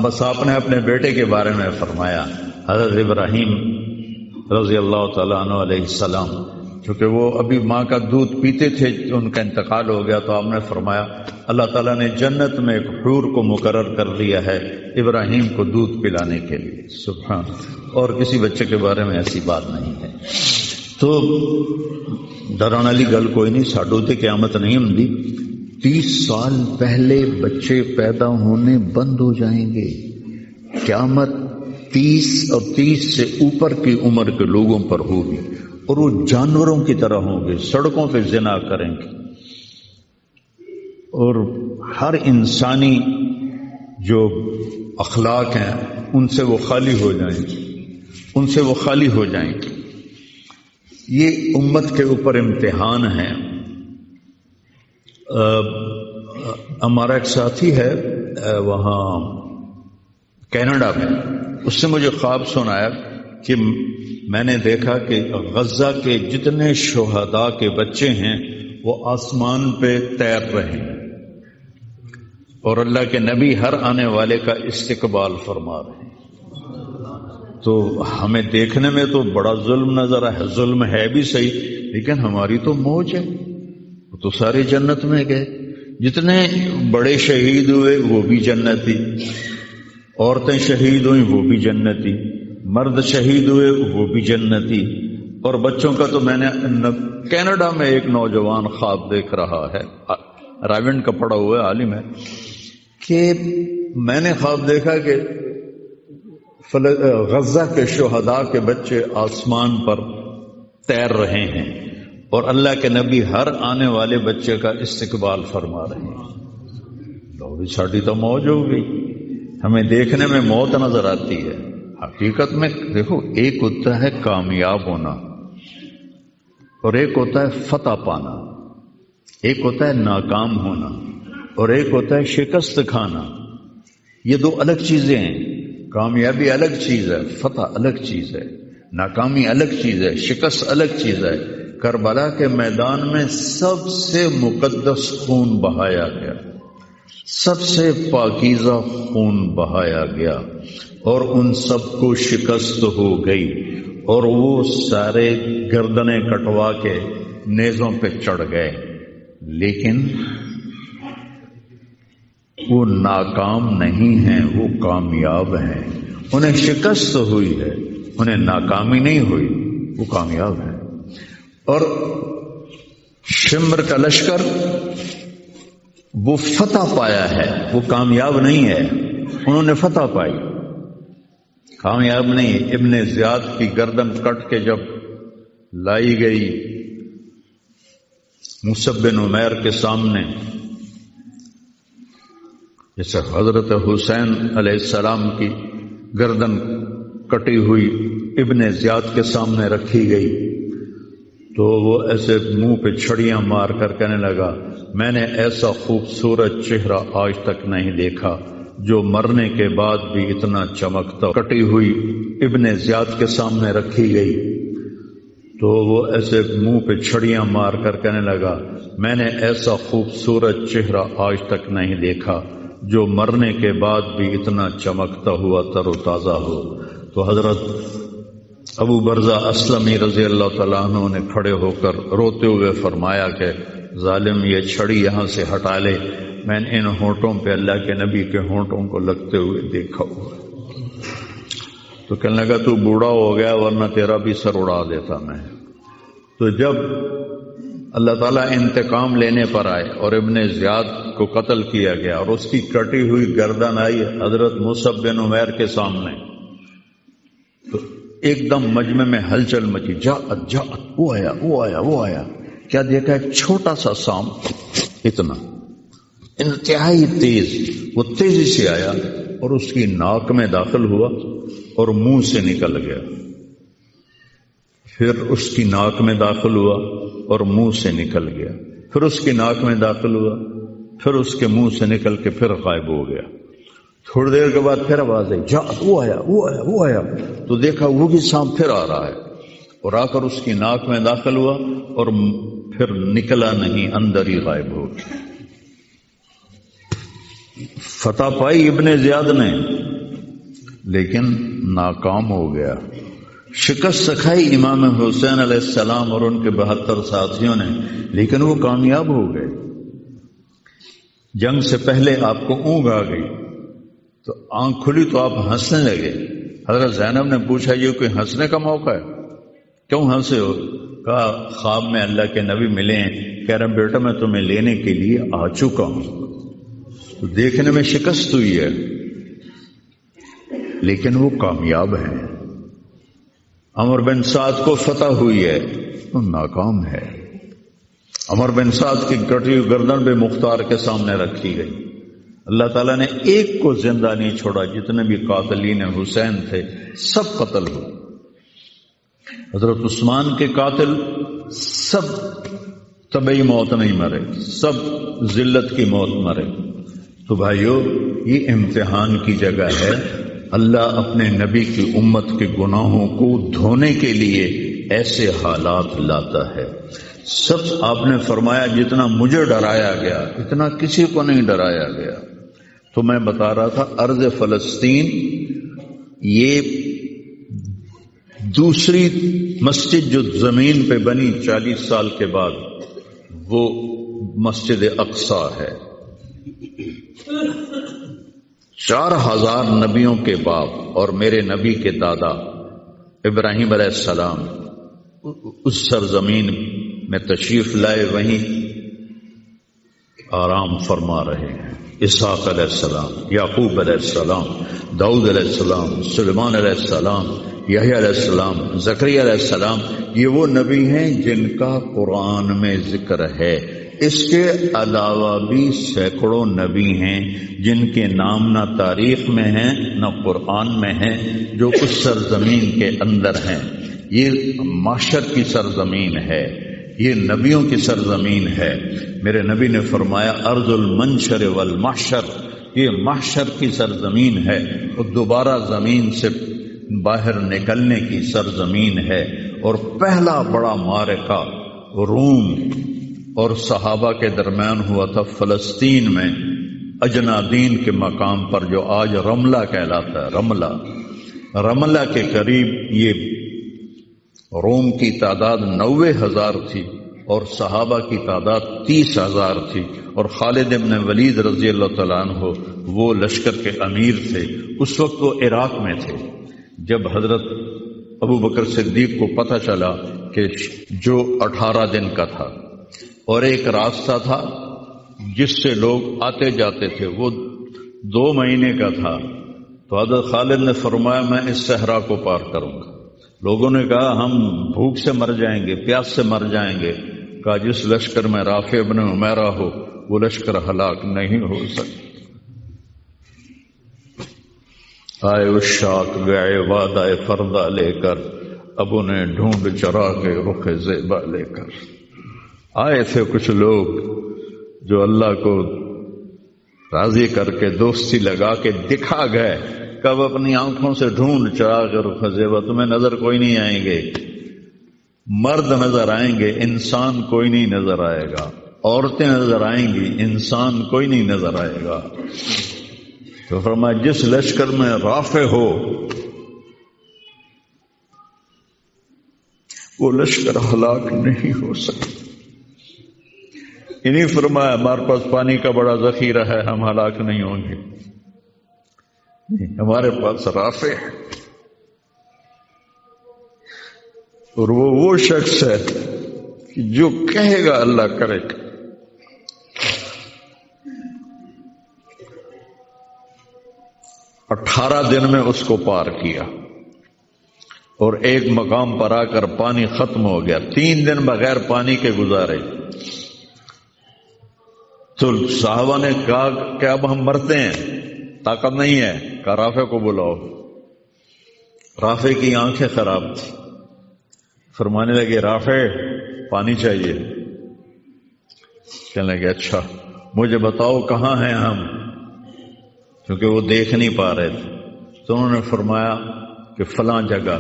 بس آپ نے اپنے بیٹے کے بارے میں فرمایا حضرت ابراہیم رضی اللہ تعالیٰ عنہ علیہ السلام، کیونکہ وہ ابھی ماں کا دودھ پیتے تھے، ان کا انتقال ہو گیا، تو آپ نے فرمایا اللہ تعالیٰ نے جنت میں ایک حور کو مقرر کر لیا ہے ابراہیم کو دودھ پلانے کے لیے، سبحان، اور کسی بچے کے بارے میں ایسی بات نہیں ہے۔ تو ڈران والی گل کوئی نہیں، ساڈو تے قیامت نہیں ہوندی، 30 سال پہلے بچے پیدا ہونے بند ہو جائیں گے، قیامت 30 اور 30 سے اوپر کی عمر کے لوگوں پر ہوگی، اور وہ جانوروں کی طرح ہوں گے، سڑکوں پہ زنا کریں گے، اور ہر انسانی جو اخلاق ہیں ان سے وہ خالی ہو جائیں گے، ان سے وہ خالی ہو جائیں گے۔ یہ امت کے اوپر امتحان ہے۔ ہمارا ایک ساتھی ہے وہاں کینیڈا میں، اس سے مجھے خواب سنایا کہ میں نے دیکھا کہ غزہ کے جتنے شہداء کے بچے ہیں وہ آسمان پہ تیر رہے ہیں، اور اللہ کے نبی ہر آنے والے کا استقبال فرما رہے ہیں۔ تو ہمیں دیکھنے میں تو بڑا ظلم نظر ہے، ظلم ہے بھی صحیح، لیکن ہماری تو موج ہے، وہ تو سارے جنت میں گئے، جتنے بڑے شہید ہوئے وہ بھی جنتی، عورتیں شہید ہوئیں وہ بھی جنتی، مرد شہید ہوئے وہ بھی جنتی، اور بچوں کا تو میں نے کینیڈا میں ایک نوجوان خواب دیکھ رہا ہے، راونڈ کا پڑھا ہوا عالم ہے، کہ میں نے خواب دیکھا کہ غزہ کے شہداء کے بچے آسمان پر تیر رہے ہیں، اور اللہ کے نبی ہر آنے والے بچے کا استقبال فرما رہے ہیں۔ لو بھی ساڑی تو موج ہو گئی، ہمیں دیکھنے میں موت نظر آتی ہے، حقیقت میں دیکھو ایک ہوتا ہے کامیاب ہونا، اور ایک ہوتا ہے فتح پانا، ایک ہوتا ہے ناکام ہونا، اور ایک ہوتا ہے شکست کھانا۔ یہ دو الگ چیزیں ہیں، کامیابی الگ چیز ہے، فتح الگ چیز ہے، ناکامی الگ چیز ہے، شکست الگ چیز ہے۔ کربلا کے میدان میں سب سے مقدس خون بہایا گیا، سب سے پاکیزہ خون بہایا گیا، اور ان سب کو شکست ہو گئی، اور وہ سارے گردنیں کٹوا کے نیزوں پہ چڑھ گئے، لیکن وہ ناکام نہیں ہیں، وہ کامیاب ہیں۔ انہیں شکست ہوئی ہے، انہیں ناکامی نہیں ہوئی، وہ کامیاب ہیں۔ اور شمر کا لشکر وہ فتح پایا ہے، وہ کامیاب نہیں ہے، انہوں نے فتح پائی، کامیاب نہیں۔ ابن زیاد کی گردن کٹ کے جب لائی گئی مصعب بن عمیر کے سامنے، جیسے حضرت حسین علیہ السلام کی گردن کٹی ہوئی ابن زیاد کے سامنے رکھی گئی، تو وہ ایسے منہ پہ چھڑیاں مار کر کہنے لگا میں نے ایسا خوبصورت چہرہ آج تک نہیں دیکھا جو مرنے کے بعد بھی اتنا چمکتا۔ کٹی ہوئی ابن زیاد کے سامنے رکھی گئی تو وہ ایسے منہ پہ چھڑیاں مار کر کہنے لگا میں نے ایسا خوبصورت چہرہ آج تک نہیں دیکھا جو مرنے کے بعد بھی اتنا چمکتا ہوا تر و تازہ ہو۔ تو حضرت ابو برزہ اسلمی رضی اللہ تعالیٰ عنہ نے کھڑے ہو کر روتے ہوئے فرمایا کہ ظالم یہ چھڑی یہاں سے ہٹا لے، میں نے ان ہونٹوں پہ اللہ کے نبی کے ہونٹوں کو لگتے ہوئے دیکھا ہوا۔ تو کہنے لگا تو بوڑھا ہو گیا ورنہ تیرا بھی سر اڑا دیتا میں۔ تو جب اللہ تعالیٰ انتقام لینے پر آئے اور ابن زیاد کو قتل کیا گیا اور اس کی کٹی ہوئی گردن آئی حضرت مصعب بن عمیر کے سامنے، تو ایک دم مجمع میں ہلچل مچی، جاءت جاءت، وہ آیا وہ آیا وہ آیا۔ کیا دیکھا؟ ایک چھوٹا سا سانپ، اتنا انتہائی تیز، وہ تیزی سے آیا اور اس کی ناک میں داخل ہوا اور منہ سے نکل گیا، پھر اس کی ناک میں داخل ہوا اور منہ سے نکل گیا، پھر اس کی ناک میں داخل ہوا، پھر اس کے منہ سے نکل کے پھر غائب ہو گیا۔ تھوڑی دیر کے بعد پھر آواز آئی، جاءت، وہ آیا وہ آیا وہ آیا۔ تو دیکھا وہ بھی سانپ پھر آ رہا ہے اور آ کر اس کی ناک میں داخل ہوا اور پھر نکلا نہیں، اندر ہی غائب ہو گیا۔ فتح پائی ابن زیاد نے لیکن ناکام ہو گیا، شکست سکھائی امام حسین علیہ السلام اور ان کے 72 ساتھیوں نے، لیکن وہ کامیاب ہو گئے۔ جنگ سے پہلے آپ کو اونگ آ گئی تو آنکھ کھلی تو آپ ہنسنے لگے۔ حضرت زینب نے پوچھا یہ کوئی ہنسنے کا موقع ہے، کیوں ہنسے ہو؟ کہا خواب میں اللہ کے نبی ملے ہیں، کہہ رہے بیٹا میں تمہیں لینے کے لیے آ چکا ہوں۔ تو دیکھنے میں شکست ہوئی ہے لیکن وہ کامیاب ہیں۔ عمر بن سعد کو فتح ہوئی ہے، وہ ناکام ہے۔ عمر بن سعد کی کٹی ہوئی گردن بے مختار کے سامنے رکھی گئی، اللہ تعالیٰ نے ایک کو زندہ نہیں چھوڑا، جتنے بھی قاتلین حسین تھے سب قتل ہوئے۔ حضرت عثمان کے قاتل سب طبعی موت نہیں مرے، سب ذلت کی موت مرے۔ تو بھائیو یہ امتحان کی جگہ ہے، اللہ اپنے نبی کی امت کے گناہوں کو دھونے کے لیے ایسے حالات لاتا ہے۔ سب آپ نے فرمایا جتنا مجھے ڈرایا گیا اتنا کسی کو نہیں ڈرایا گیا۔ تو میں بتا رہا تھا ارض فلسطین یہ دوسری مسجد جو زمین پہ بنی 40 سال کے بعد وہ مسجد اقصی ہے۔ 4000 نبیوں کے باپ اور میرے نبی کے دادا ابراہیم علیہ السلام اس سرزمین میں تشریف لائے، وہیں آرام فرما رہے ہیں۔ اسحاق علیہ السلام، یعقوب علیہ السلام، داؤد علیہ السلام، سلیمان علیہ السلام، یحییٰ علیہ السلام، زکریا علیہ السلام، یہ وہ نبی ہیں جن کا قرآن میں ذکر ہے۔ اس کے علاوہ بھی سینکڑوں نبی ہیں جن کے نام نہ تاریخ میں ہیں نہ قرآن میں ہیں، جو اس سرزمین کے اندر ہیں۔ یہ معاشر کی سرزمین ہے، یہ نبیوں کی سرزمین ہے۔ میرے نبی نے فرمایا ارض المنشر والمحشر، یہ محشر کی سرزمین ہے اور دوبارہ زمین سے باہر نکلنے کی سرزمین ہے۔ اور پہلا بڑا معرکہ روم اور صحابہ کے درمیان ہوا تھا فلسطین میں، اجنادین کے مقام پر جو آج رملہ کہلاتا ہے۔ رملہ کے قریب یہ روم کی تعداد 90,000 تھی اور صحابہ کی تعداد 30,000 تھی، اور خالد ابن ولید رضی اللہ تعالیٰ عنہ وہ لشکر کے امیر تھے۔ اس وقت وہ عراق میں تھے۔ جب حضرت ابو بکر صدیق کو پتہ چلا کہ جو 18 دن کا تھا اور ایک راستہ تھا جس سے لوگ آتے جاتے تھے وہ 2 مہینے کا تھا، تو حضرت خالد نے فرمایا میں اس صحرا کو پار کروں گا، لوگوں نے کہا ہم بھوک سے مر جائیں گے، پیاس سے مر جائیں گے. کہا جس لشکر میں رافع بن عمیرہ ہو وہ لشکر ہلاک نہیں ہو سکتا. آئے اشاق گئے وعدہ فردہ لے کر، اب انہیں ڈھونڈ چرا کے رخ زیبا لے کر. آئے تھے کچھ لوگ جو اللہ کو راضی کر کے دوستی لگا کے دکھا گئے، کب اپنی آنکھوں سے ڈھونڈ چرا کے رخ زیبا. تمہیں نظر کوئی نہیں آئیں گے، مرد نظر آئیں گے، انسان کوئی نہیں نظر آئے گا. عورتیں نظر آئیں گی، انسان کوئی نہیں نظر آئے گا. تو فرمایا جس لشکر میں رافع ہو وہ لشکر ہلاک نہیں ہو سکتا. انہیں فرمایا ہمارے پاس پانی کا بڑا ذخیرہ ہے، ہم ہلاک نہیں ہوں گے. ہمارے پاس رافع ہے، اور وہ شخص ہے کہ جو کہے گا اللہ کرے گا. 18 دن میں اس کو پار کیا، اور ایک مقام پر آ کر پانی ختم ہو گیا. 3 دن بغیر پانی کے گزارے. تو صحابہ نے کہا کہ اب ہم مرتے ہیں، طاقت نہیں ہے. کہا رافع کو بلاؤ. رافع کی آنکھیں خراب تھی، فرمانے لگے رافع پانی چاہیے. کہنے لگے اچھا مجھے بتاؤ کہاں ہیں ہم، کیونکہ وہ دیکھ نہیں پا رہے تھے. تو انہوں نے فرمایا کہ فلاں جگہ.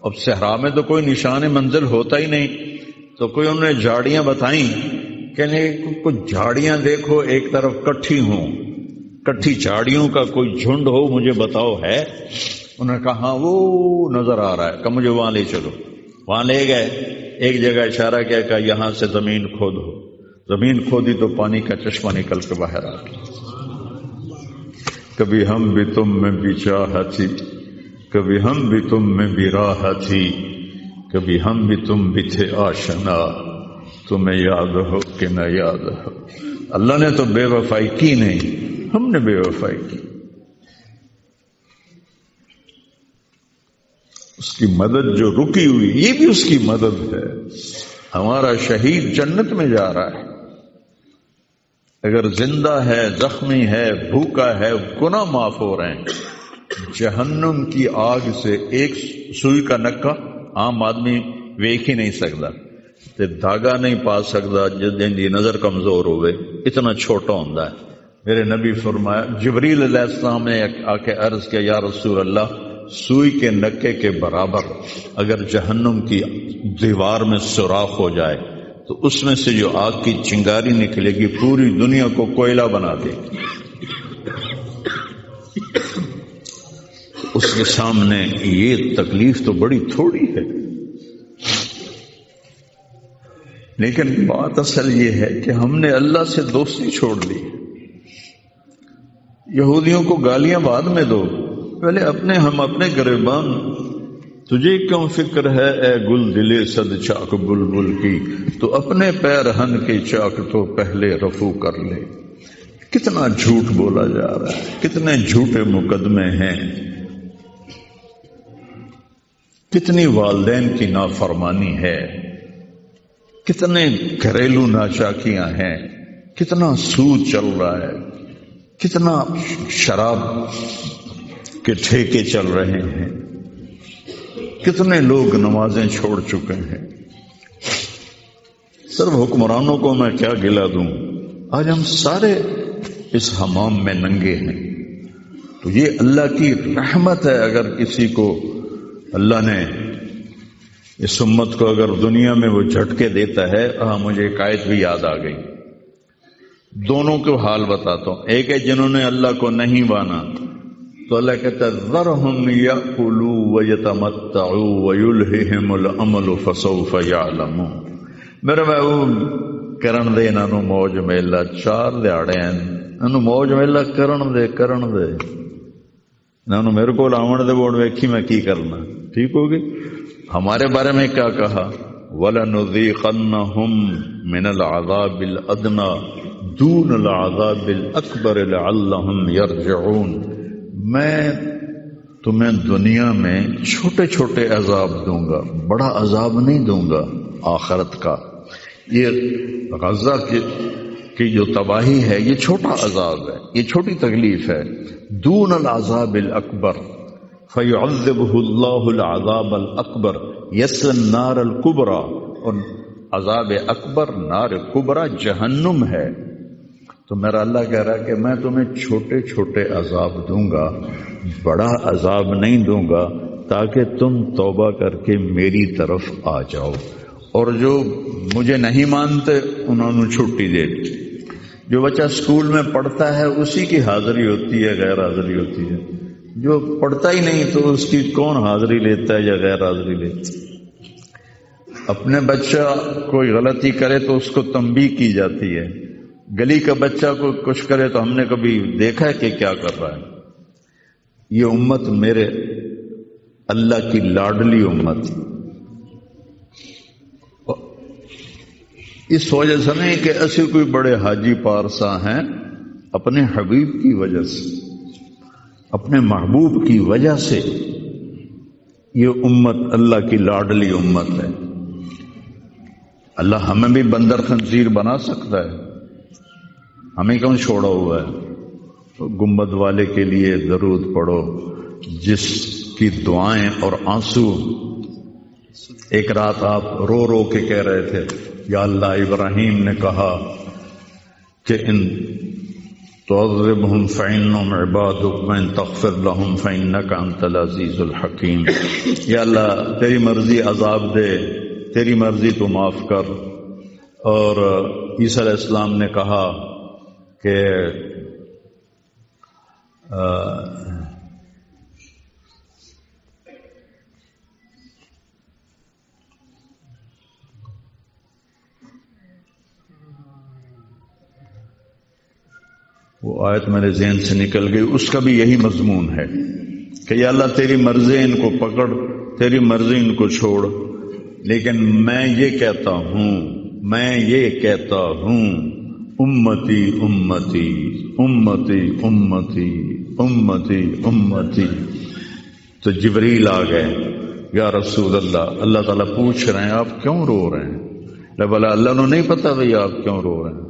اب صحرا میں تو کوئی نشان منزل ہوتا ہی نہیں، تو کوئی انہوں نے جھاڑیاں بتائیں. کہنے کچھ جھاڑیاں دیکھو ایک طرف کٹھی ہوں، کٹھی جھاڑیوں کا کوئی جھنڈ ہو، مجھے بتاؤ ہے. انہوں نے کہا ہاں وہ نظر آ رہا ہے. کہ مجھے وہاں لے چلو. وہاں لے گئے، ایک جگہ اشارہ کیا کہ یہاں سے زمین کھودو. زمین کھودی تو پانی کا چشمہ نکل کے باہر آ گیا. کبھی ہم بھی تم میں بھی چاہ تھی، کبھی ہم بھی تم میں بھی راہ تھی، کبھی ہم بھی تم بھی تھے آشنا، تمہیں یاد ہو کہ نہ یاد ہو. اللہ نے تو بے وفائی کی نہیں، ہم نے بے وفائی کی. اس کی مدد جو رکی ہوئی یہ بھی اس کی مدد ہے. ہمارا شہید جنت میں جا رہا ہے، اگر زندہ ہے، زخمی ہے، بھوکا ہے، گناہ معاف ہو رہے ہیں. جہنم کی آگ سے ایک سوئی کا نکا عام آدمی ویکھ ہی نہیں سکتا، تے دھاگا نہیں پا سکتا جن دی نظر کمزور ہوئے، اتنا چھوٹا ہوندا ہے. میرے نبی فرمایا، جبریل علیہ السلام نے آ کے عرض کیا یا رسول اللہ، سوئی کے نکے کے برابر اگر جہنم کی دیوار میں سوراخ ہو جائے تو اس میں سے جو آگ کی چنگاری نکلے گی پوری دنیا کو کوئلہ بنا دے گی. اس کے سامنے یہ تکلیف تو بڑی تھوڑی ہے. لیکن بات اصل یہ ہے کہ ہم نے اللہ سے دوستی چھوڑ لی. یہودیوں کو گالیاں بعد میں دو، پہلے ہم اپنے گریبان. تجھے کیوں فکر ہے اے گل دلے صد چاک بلبل کی، تو اپنے پیرہن کی چاک تو پہلے رفو کر لے. کتنا جھوٹ بولا جا رہا ہے، کتنے جھوٹے مقدمے ہیں، کتنی والدین کی نافرمانی ہے، کتنے گھریلو ناچاکیاں ہیں، کتنا سود چل رہا ہے، کتنا شراب کے ٹھیکے چل رہے ہیں، کتنے لوگ نمازیں چھوڑ چکے ہیں. صرف حکمرانوں کو میں کیا گلہ دوں، آج ہم سارے اس حمام میں ننگے ہیں. تو یہ اللہ کی رحمت ہے. اگر کسی کو اللہ نے اس امت کو اگر دنیا میں وہ جھٹکے دیتا ہے. مجھے ایک آیت بھی یاد آ گئی، دونوں کو حال بتاتا ہوں. ایک ہے جنہوں نے اللہ کو نہیں مانا، تو اللہ کہتا ہے ذرہم یأکلوا ویتمتعوا ویلہہم الامل فسوف یعلمون. میرے محبوب کرن دے انہاں نوں موج میلا، 4 دہاڑے انہاں نوں موج میلا کرن دے انہاں نوں میرے کول آون دے، ووڑ ویکھی میں کی کرنا. ٹھیک ہوگی. ہمارے بارے میں کیا کہا، وَلَنُذِيقَنَّهُم مِّنَ الْعَذَابِ الْأَدْنَىٰ دُونَ الْعَذَابِ الْأَكْبَرِ لَعَلَّهُمْ يَرْجِعُونَ. میں تمہیں دنیا میں چھوٹے چھوٹے عذاب دوں گا، بڑا عذاب نہیں دوں گا آخرت کا۔ یہ غزہ کی جو تباہی ہے یہ چھوٹا عذاب ہے، یہ چھوٹی تکلیف ہے۔ دون العذاب الاکبر فیعذبہ اللہ العذاب الاکبر یصلی النار الکبریٰ، اور عذاب اکبر نار کبریٰ جہنم ہے۔ تو میرا اللہ کہہ رہا ہے کہ میں تمہیں چھوٹے چھوٹے عذاب دوں گا، بڑا عذاب نہیں دوں گا، تاکہ تم توبہ کر کے میری طرف آ جاؤ، اور جو مجھے نہیں مانتے انہوں نے چھٹی دے دی۔ جو بچہ اسکول میں پڑھتا ہے اسی کی حاضری ہوتی ہے، غیر حاضری ہوتی ہے۔ جو پڑھتا ہی نہیں تو اس کی کون حاضری لیتا ہے یا غیر حاضری لیتا ہے؟ اپنے بچہ کوئی غلطی کرے تو اس کو تنبیہ کی جاتی ہے، گلی کا بچہ کو کچھ کرے تو ہم نے کبھی دیکھا ہے کہ کیا کر رہا ہے؟ یہ امت میرے اللہ کی لاڈلی امت، اس وجہ سے نہیں کہ ایسے کوئی بڑے حاجی پارسا ہیں، اپنے حبیب کی وجہ سے، اپنے محبوب کی وجہ سے یہ امت اللہ کی لاڈلی امت ہے۔ اللہ ہمیں بھی بندر خنزیر بنا سکتا ہے، ہمیں کیوں چھوڑا ہوا ہے؟ گنبد والے کے لیے درود پڑھو جس کی دعائیں اور آنسو، ایک رات آپ رو رو کے کہہ رہے تھے یا اللہ، ابراہیم نے کہا کہ ان تعذبہم فإنہم عبادک وإن تغفر لہم فإنک انت العزیز الحکیم۔ یا اللہ تیری مرضی عذاب دے، تیری مرضی تو معاف کر۔ اور عیسیٰ علیہ السلام نے کہا کہ وہ آیت میرے ذہن سے نکل گئی، اس کا بھی یہی مضمون ہے کہ یا اللہ تیری مرضی ان کو پکڑ، تیری مرضی ان کو چھوڑ، لیکن میں یہ کہتا ہوں امتی امتی امتی امتی امتی امتی۔ تو جبریل آ گئے، یا رسول اللہ، اللہ تعالیٰ پوچھ رہے ہیں آپ کیوں رو رہے ہیں؟ بلا اللہ نو نہیں پتا بھئی آپ کیوں رو رہے ہیں،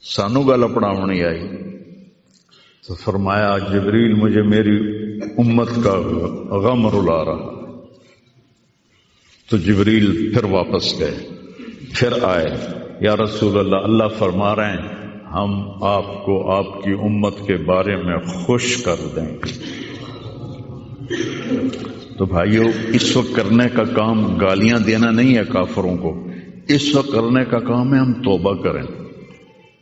سانو گل پڑھاونی آئی۔ تو فرمایا جبریل مجھے میری امت کا غم رلا رہا۔ تو جبریل پھر واپس گئے، پھر آئے، یا رسول اللہ، اللہ فرما رہے ہیں ہم آپ کو آپ کی امت کے بارے میں خوش کر دیں گے۔ تو بھائیو، اس وقت کرنے کا کام گالیاں دینا نہیں ہے کافروں کو، اس وقت کرنے کا کام ہے ہم توبہ کریں،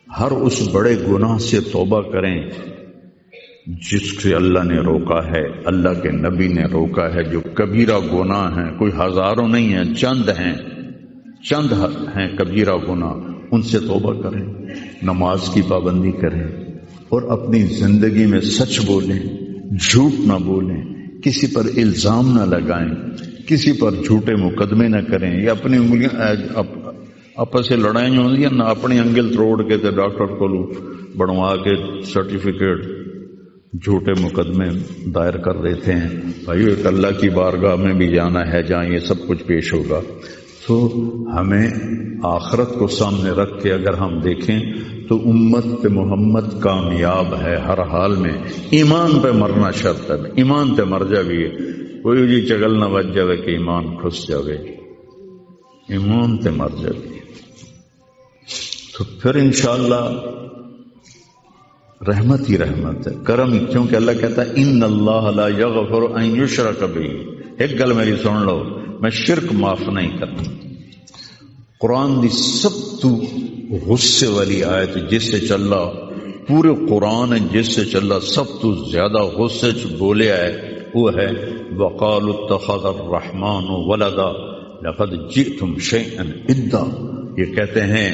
ہر اس بڑے گناہ سے توبہ کریں جس سے اللہ نے روکا ہے، اللہ کے نبی نے روکا ہے۔ جو کبیرہ گناہ ہیں، کوئی ہزاروں نہیں ہیں، چند ہیں کبیرہ گناہ، ان سے توبہ کریں، نماز کی پابندی کریں، اور اپنی زندگی میں سچ بولیں، جھوٹ نہ بولیں، کسی پر الزام نہ لگائیں، کسی پر جھوٹے مقدمے نہ کریں، یا اپنی انگلیاں آپس سے لڑائیں جو ہوتی ہیں نہ، اپنی انگل توڑ کے تو ڈاکٹر کو بنوا کے سرٹیفکیٹ جھوٹے مقدمے دائر کر دیتے ہیں۔ بھائیو، ایک اللہ کی بارگاہ میں بھی جانا ہے جہاں یہ سب کچھ پیش ہوگا۔ تو ہمیں آخرت کو سامنے رکھ کے اگر ہم دیکھیں تو امت پہ محمد کامیاب ہے ہر حال میں۔ ایمان پہ مرنا شرط ہے، ایمان پہ مر جاوے، کوئی جی چگل نہ بچ جاوے کہ ایمان کھس جاوے، ایمان پہ مر جاوے تو پھر انشاءاللہ رحمت ہی رحمت ہے، کرم ہی، کیونکہ اللہ کہتا ہے ان اللہ لا یغفر ان یشرک بہ۔ ایک گل میری سن لو، میں شرک معاف نہیں کرتا۔ قرآن دی سب تو غصے والی آیت جس سے چلا، پورے قرآن جس سے چلا سب تو زیادہ غصے بولے آئے وہ ہے وقالوا اتخذ الرحمن ولدا لقد جئتم شیئا ادا۔ یہ کہتے ہیں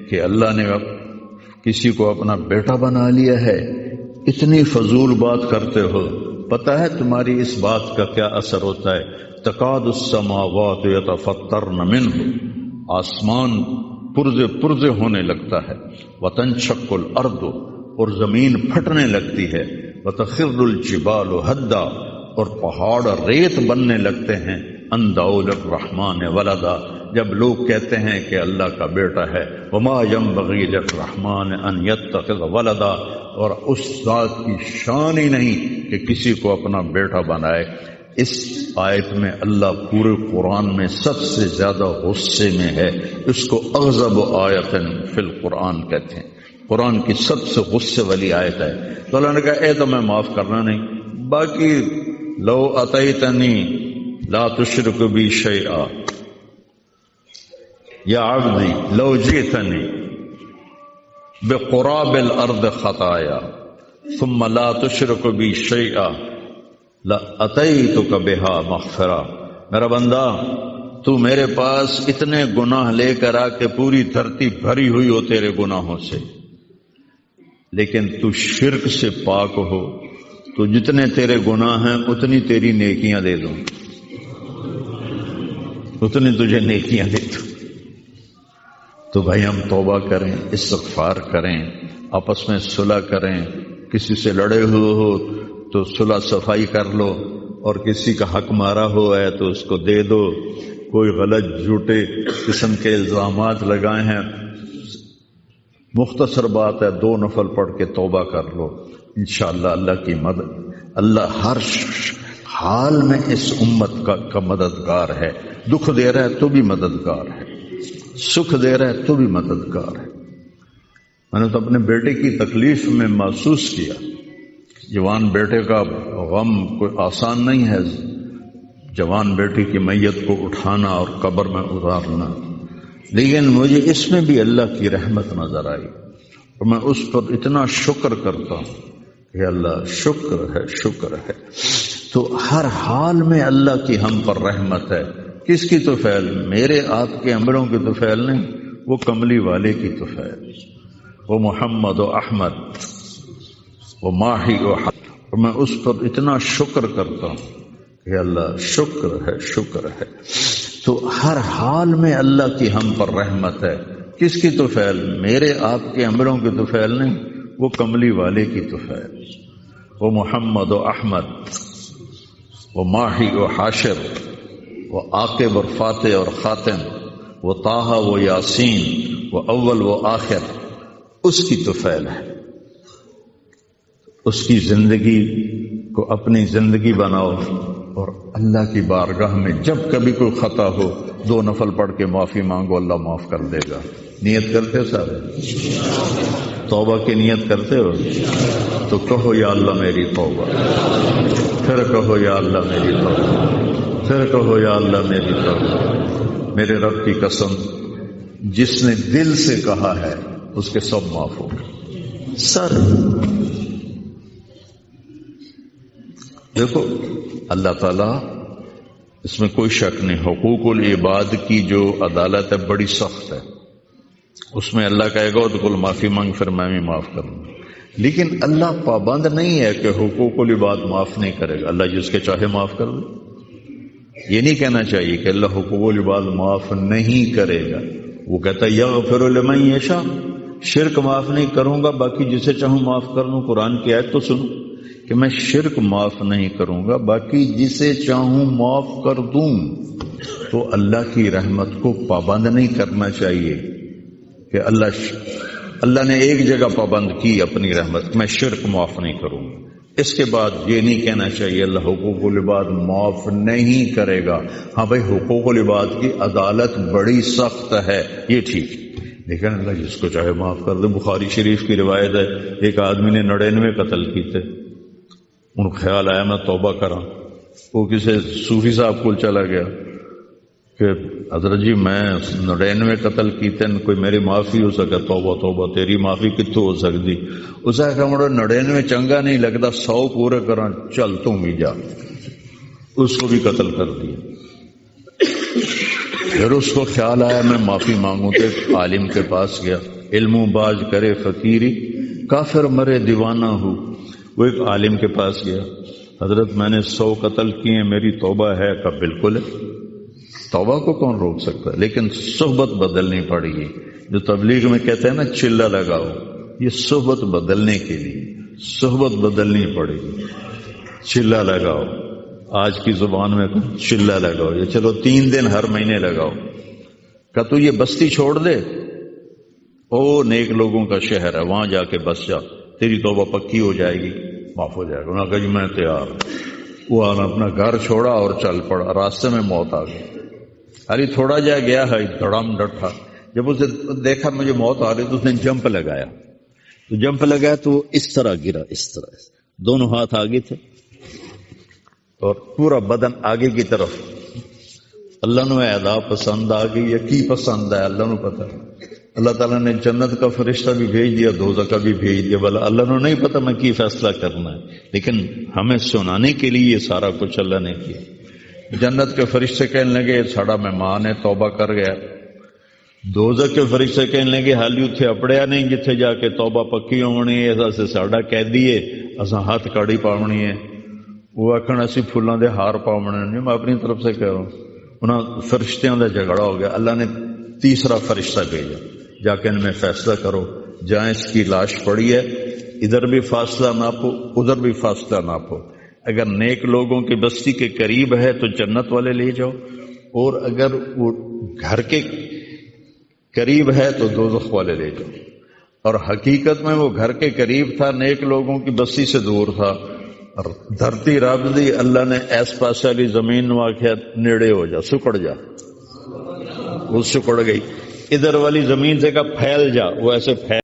کہ اللہ نے کسی کو اپنا بیٹا بنا لیا ہے، اتنی فضول بات کرتے ہو، پتہ ہے تمہاری اس بات کا کیا اثر ہوتا ہے؟ تکاد السماوات یتفطرن منہ، آسمان پرزے ہونے لگتا ہے، وتنشق الارض، اور زمین پھٹنے لگتی ہے، وتخر الجبال ہدا، اور پہاڑ ریت بننے لگتے ہیں، ان دعوا للرحمن ولدا، جب لوگ کہتے ہیں کہ اللہ کا بیٹا ہے، وما ينبغي للرحمن ان يتخذ ولدا، اور اس ذات کی شان ہی نہیں کہ کسی کو اپنا بیٹا بنائے۔ اس آیت میں اللہ پورے قرآن میں سب سے زیادہ غصے میں ہے، اس کو اغضب آیت فی القرآن کہتے ہیں، قرآن کی سب سے غصے والی آیت ہے۔ تو اللہ نے کہا اے تو میں معاف کرنا نہیں، باقی لو اتیتنی لا تشرک بی شیئا، یا عبدی لو جئتنی بقراب الارض خطایا ثم لا تشرک بی شیئا لاتیتک بہا مغفرہ، میرا بندہ تو میرے پاس اتنے گناہ لے کر آ کے پوری دھرتی بھری ہوئی ہو تیرے گناہوں سے، لیکن تو شرک سے پاک ہو، تو جتنے تیرے گناہ ہیں اتنی تیری نیکیاں دے دوں، اتنی تجھے نیکیاں دے دوں۔ تو بھائی ہم توبہ کریں، استغفار کریں، آپس میں صلح کریں، کسی سے لڑے ہوئے ہو تو صلح صفائی کر لو، اور کسی کا حق مارا ہوا ہے تو اس کو دے دو، کوئی غلط جھوٹے قسم کے الزامات لگائے ہیں، مختصر بات ہے 2 نفل پڑھ کے توبہ کر لو، انشاءاللہ اللہ کی مدد، اللہ ہر حال میں اس امت کا مددگار ہے، دکھ دے رہا ہے تو بھی مددگار ہے، سکھ دے رہا ہے تو بھی مددگار ہے۔ میں نے تو اپنے بیٹے کی تکلیف میں محسوس کیا، جوان بیٹے کا غم کوئی آسان نہیں ہے، جوان بیٹی کی میت کو اٹھانا اور قبر میں اتارنا، لیکن مجھے اس میں بھی اللہ کی رحمت نظر آئی، اور میں اس پر اتنا شکر کرتا ہوں کہ اللہ شکر ہے، شکر ہے۔ تو ہر حال میں اللہ کی ہم پر رحمت ہے، کس کی طفیل؟ میرے آپ کے عملوں کی طفیل نہیں، وہ کملی والے کی طفیل، وہ محمد و احمد، وہ ماہی و حق، اور میں اس پر اتنا شکر کرتا ہوں کہ اللہ شکر ہے، شکر ہے۔ تو ہر حال میں اللہ کی ہم پر رحمت ہے، کس کی طفیل؟ میرے آپ کے عملوں کی طفیل نہیں، وہ کملی والے کی طفیل، وہ محمد و احمد، وہ ماہی و حاشر، وہ عاقب اور فاتح اور خاتم، وہ طٰہٰ و یاسین، وہ اول و آخر، اس کی طفیل ہے۔ اس کی زندگی کو اپنی زندگی بناؤ، اور اللہ کی بارگاہ میں جب کبھی کوئی خطا ہو 2 نفل پڑھ کے معافی مانگو، اللہ معاف کر دے گا۔ نیت کرتے ہو سارے؟ توبہ کی نیت کرتے ہو؟ تو کہو یا اللہ میری توبہ، پھر کہو یا اللہ میری توبہ، پھر کہو یا اللہ میری توبہ۔ میرے رب کی قسم، جس نے دل سے کہا ہے اس کے سب معاف ہو گئے۔ سر دیکھو اللہ تعالیٰ، اس میں کوئی شک نہیں، حقوق العباد کی جو عدالت ہے بڑی سخت ہے، اس میں اللہ کہے گا تو کل معافی مانگ، پھر میں بھی معاف کروں گا، لیکن اللہ پابند نہیں ہے کہ حقوق العباد معاف نہیں کرے گا، اللہ جس کے چاہے معاف کر دے۔ یہ نہیں کہنا چاہیے کہ اللہ حقوق العباد معاف نہیں کرے گا، وہ کہتا ہے یغفر لمن یشاء، شرک معاف نہیں کروں گا، باقی جسے چاہوں معاف کر دوں۔ قرآن کی آیت تو سنو کہ میں شرک معاف نہیں کروں گا، باقی جسے چاہوں معاف کر دوں۔ تو اللہ کی رحمت کو پابند نہیں کرنا چاہیے کہ اللہ نے ایک جگہ پابند کی اپنی رحمت، میں شرک معاف نہیں کروں گا، اس کے بعد یہ نہیں کہنا چاہیے اللہ حقوق العباد معاف نہیں کرے گا۔ ہاں بھائی، حقوق العباد کی عدالت بڑی سخت ہے، یہ ٹھیک، لیکن اللہ جس کو چاہے معاف کر دے۔ بخاری شریف کی روایت ہے، ایک آدمی نے 99 قتل کیے تھے، ان کو خیال آیا میں توبہ کراں، وہ کسی صوفی صاحب کو چلا گیا کہ حضرت جی میں 99 قتل کیتے ہیں، کوئی میری معافی ہو سکے؟ توبہ توبہ، تیری معافی کتوں ہو سکتی؟ اسے کہا مڑا 99 چنگا نہیں لگتا، 100 پورے کراں، چل تم بھی جا۔ اس کو بھی قتل کر دیا۔ پھر اس کو خیال آیا میں معافی مانگوں، تو ایک عالم کے پاس گیا، علم باز کرے فقیری، کافر مرے دیوانہ ہو۔ وہ ایک عالم کے پاس گیا، حضرت میں نے 100 قتل کیے، میری توبہ ہے؟ کہ بالکل ہے، توبہ کو کون روک سکتا ہے، لیکن صحبت بدلنی پڑے گی۔ جو تبلیغ میں کہتے ہیں نا چلہ لگاؤ، یہ صحبت بدلنے کے لیے صحبت بدلنی پڑے گی، چلہ لگاؤ۔ آج کی زبان میں چلہ لگاؤ، یہ چلو 3 دن ہر مہینے لگاؤ، کہ تو یہ بستی چھوڑ دے، او نیک لوگوں کا شہر ہے، وہاں جا کے بس جا، تیری توبہ پکی ہو جائے گی، معاف ہو جائے گا۔ انہوں نے کہا جی میں تیار۔ وہ اپنا گھر چھوڑا اور چل پڑا، راستے میں موت آ گئی۔ ارے تھوڑا جا گیا ہے، دھڑام ڈٹھا، جب اسے دیکھا مجھے موت آ رہی تو اس نے جمپ لگایا، تو جمپ لگایا تو وہ اس طرح گرا، اس طرح، دونوں ہاتھ آگے تھے اور پورا بدن آگے کی طرف۔ اللہ نو ادا پسند آ گئی یا کی پسند ہے اللہ نو پتا۔ اللہ تعالیٰ نے جنت کا فرشتہ بھی بھیج دیا، دوزخ کا بھی بھیج دیا، بھلا اللہ نو نہیں پتا میں کی فیصلہ کرنا ہے، لیکن ہمیں سنانے کے لیے یہ سارا کچھ اللہ نے کیا۔ جنت کے فرشتے کہنے لگے ساڑا مہمان ہے، توبہ کر گیا۔ دوزخ کے فرشتے کہنے لگے حالی اتھے اپڑیا نہیں جتھے جا کے توبہ پکی ہونی ہے، ایسا سے ساڑا قیدی ہے، اساں ہاتھ کاڑی پاونی ہے۔ وہ آخر اسی پھولاں دے ہار پاونے نہیں، میں اپنی طرف سے کہہ رہا ہوں۔ انہاں فرشتیاں دا جھگڑا ہو گیا، اللہ نے تیسرا فرشتہ بھیجا، جا کے ان میں فیصلہ کرو، جہاں اس کی لاش پڑی ہے ادھر بھی فاصلہ ناپو، ادھر بھی فاصلہ ناپو، اگر نیک لوگوں کی بستی کے قریب ہے تو جنت والے لے جاؤ، اور اگر وہ گھر کے قریب ہے تو دوزخ والے لے جاؤ۔ اور حقیقت میں وہ گھر کے قریب تھا، نیک لوگوں کی بستی سے دور تھا۔ دھرتی رب دی، اللہ نے ایس پاس والی زمین نو آخیا نیڑے ہو جا، سکڑ جا، وہ سکڑ گئی۔ ادھر والی زمین سے کہا پھیل جا، وہ ایسے پھیل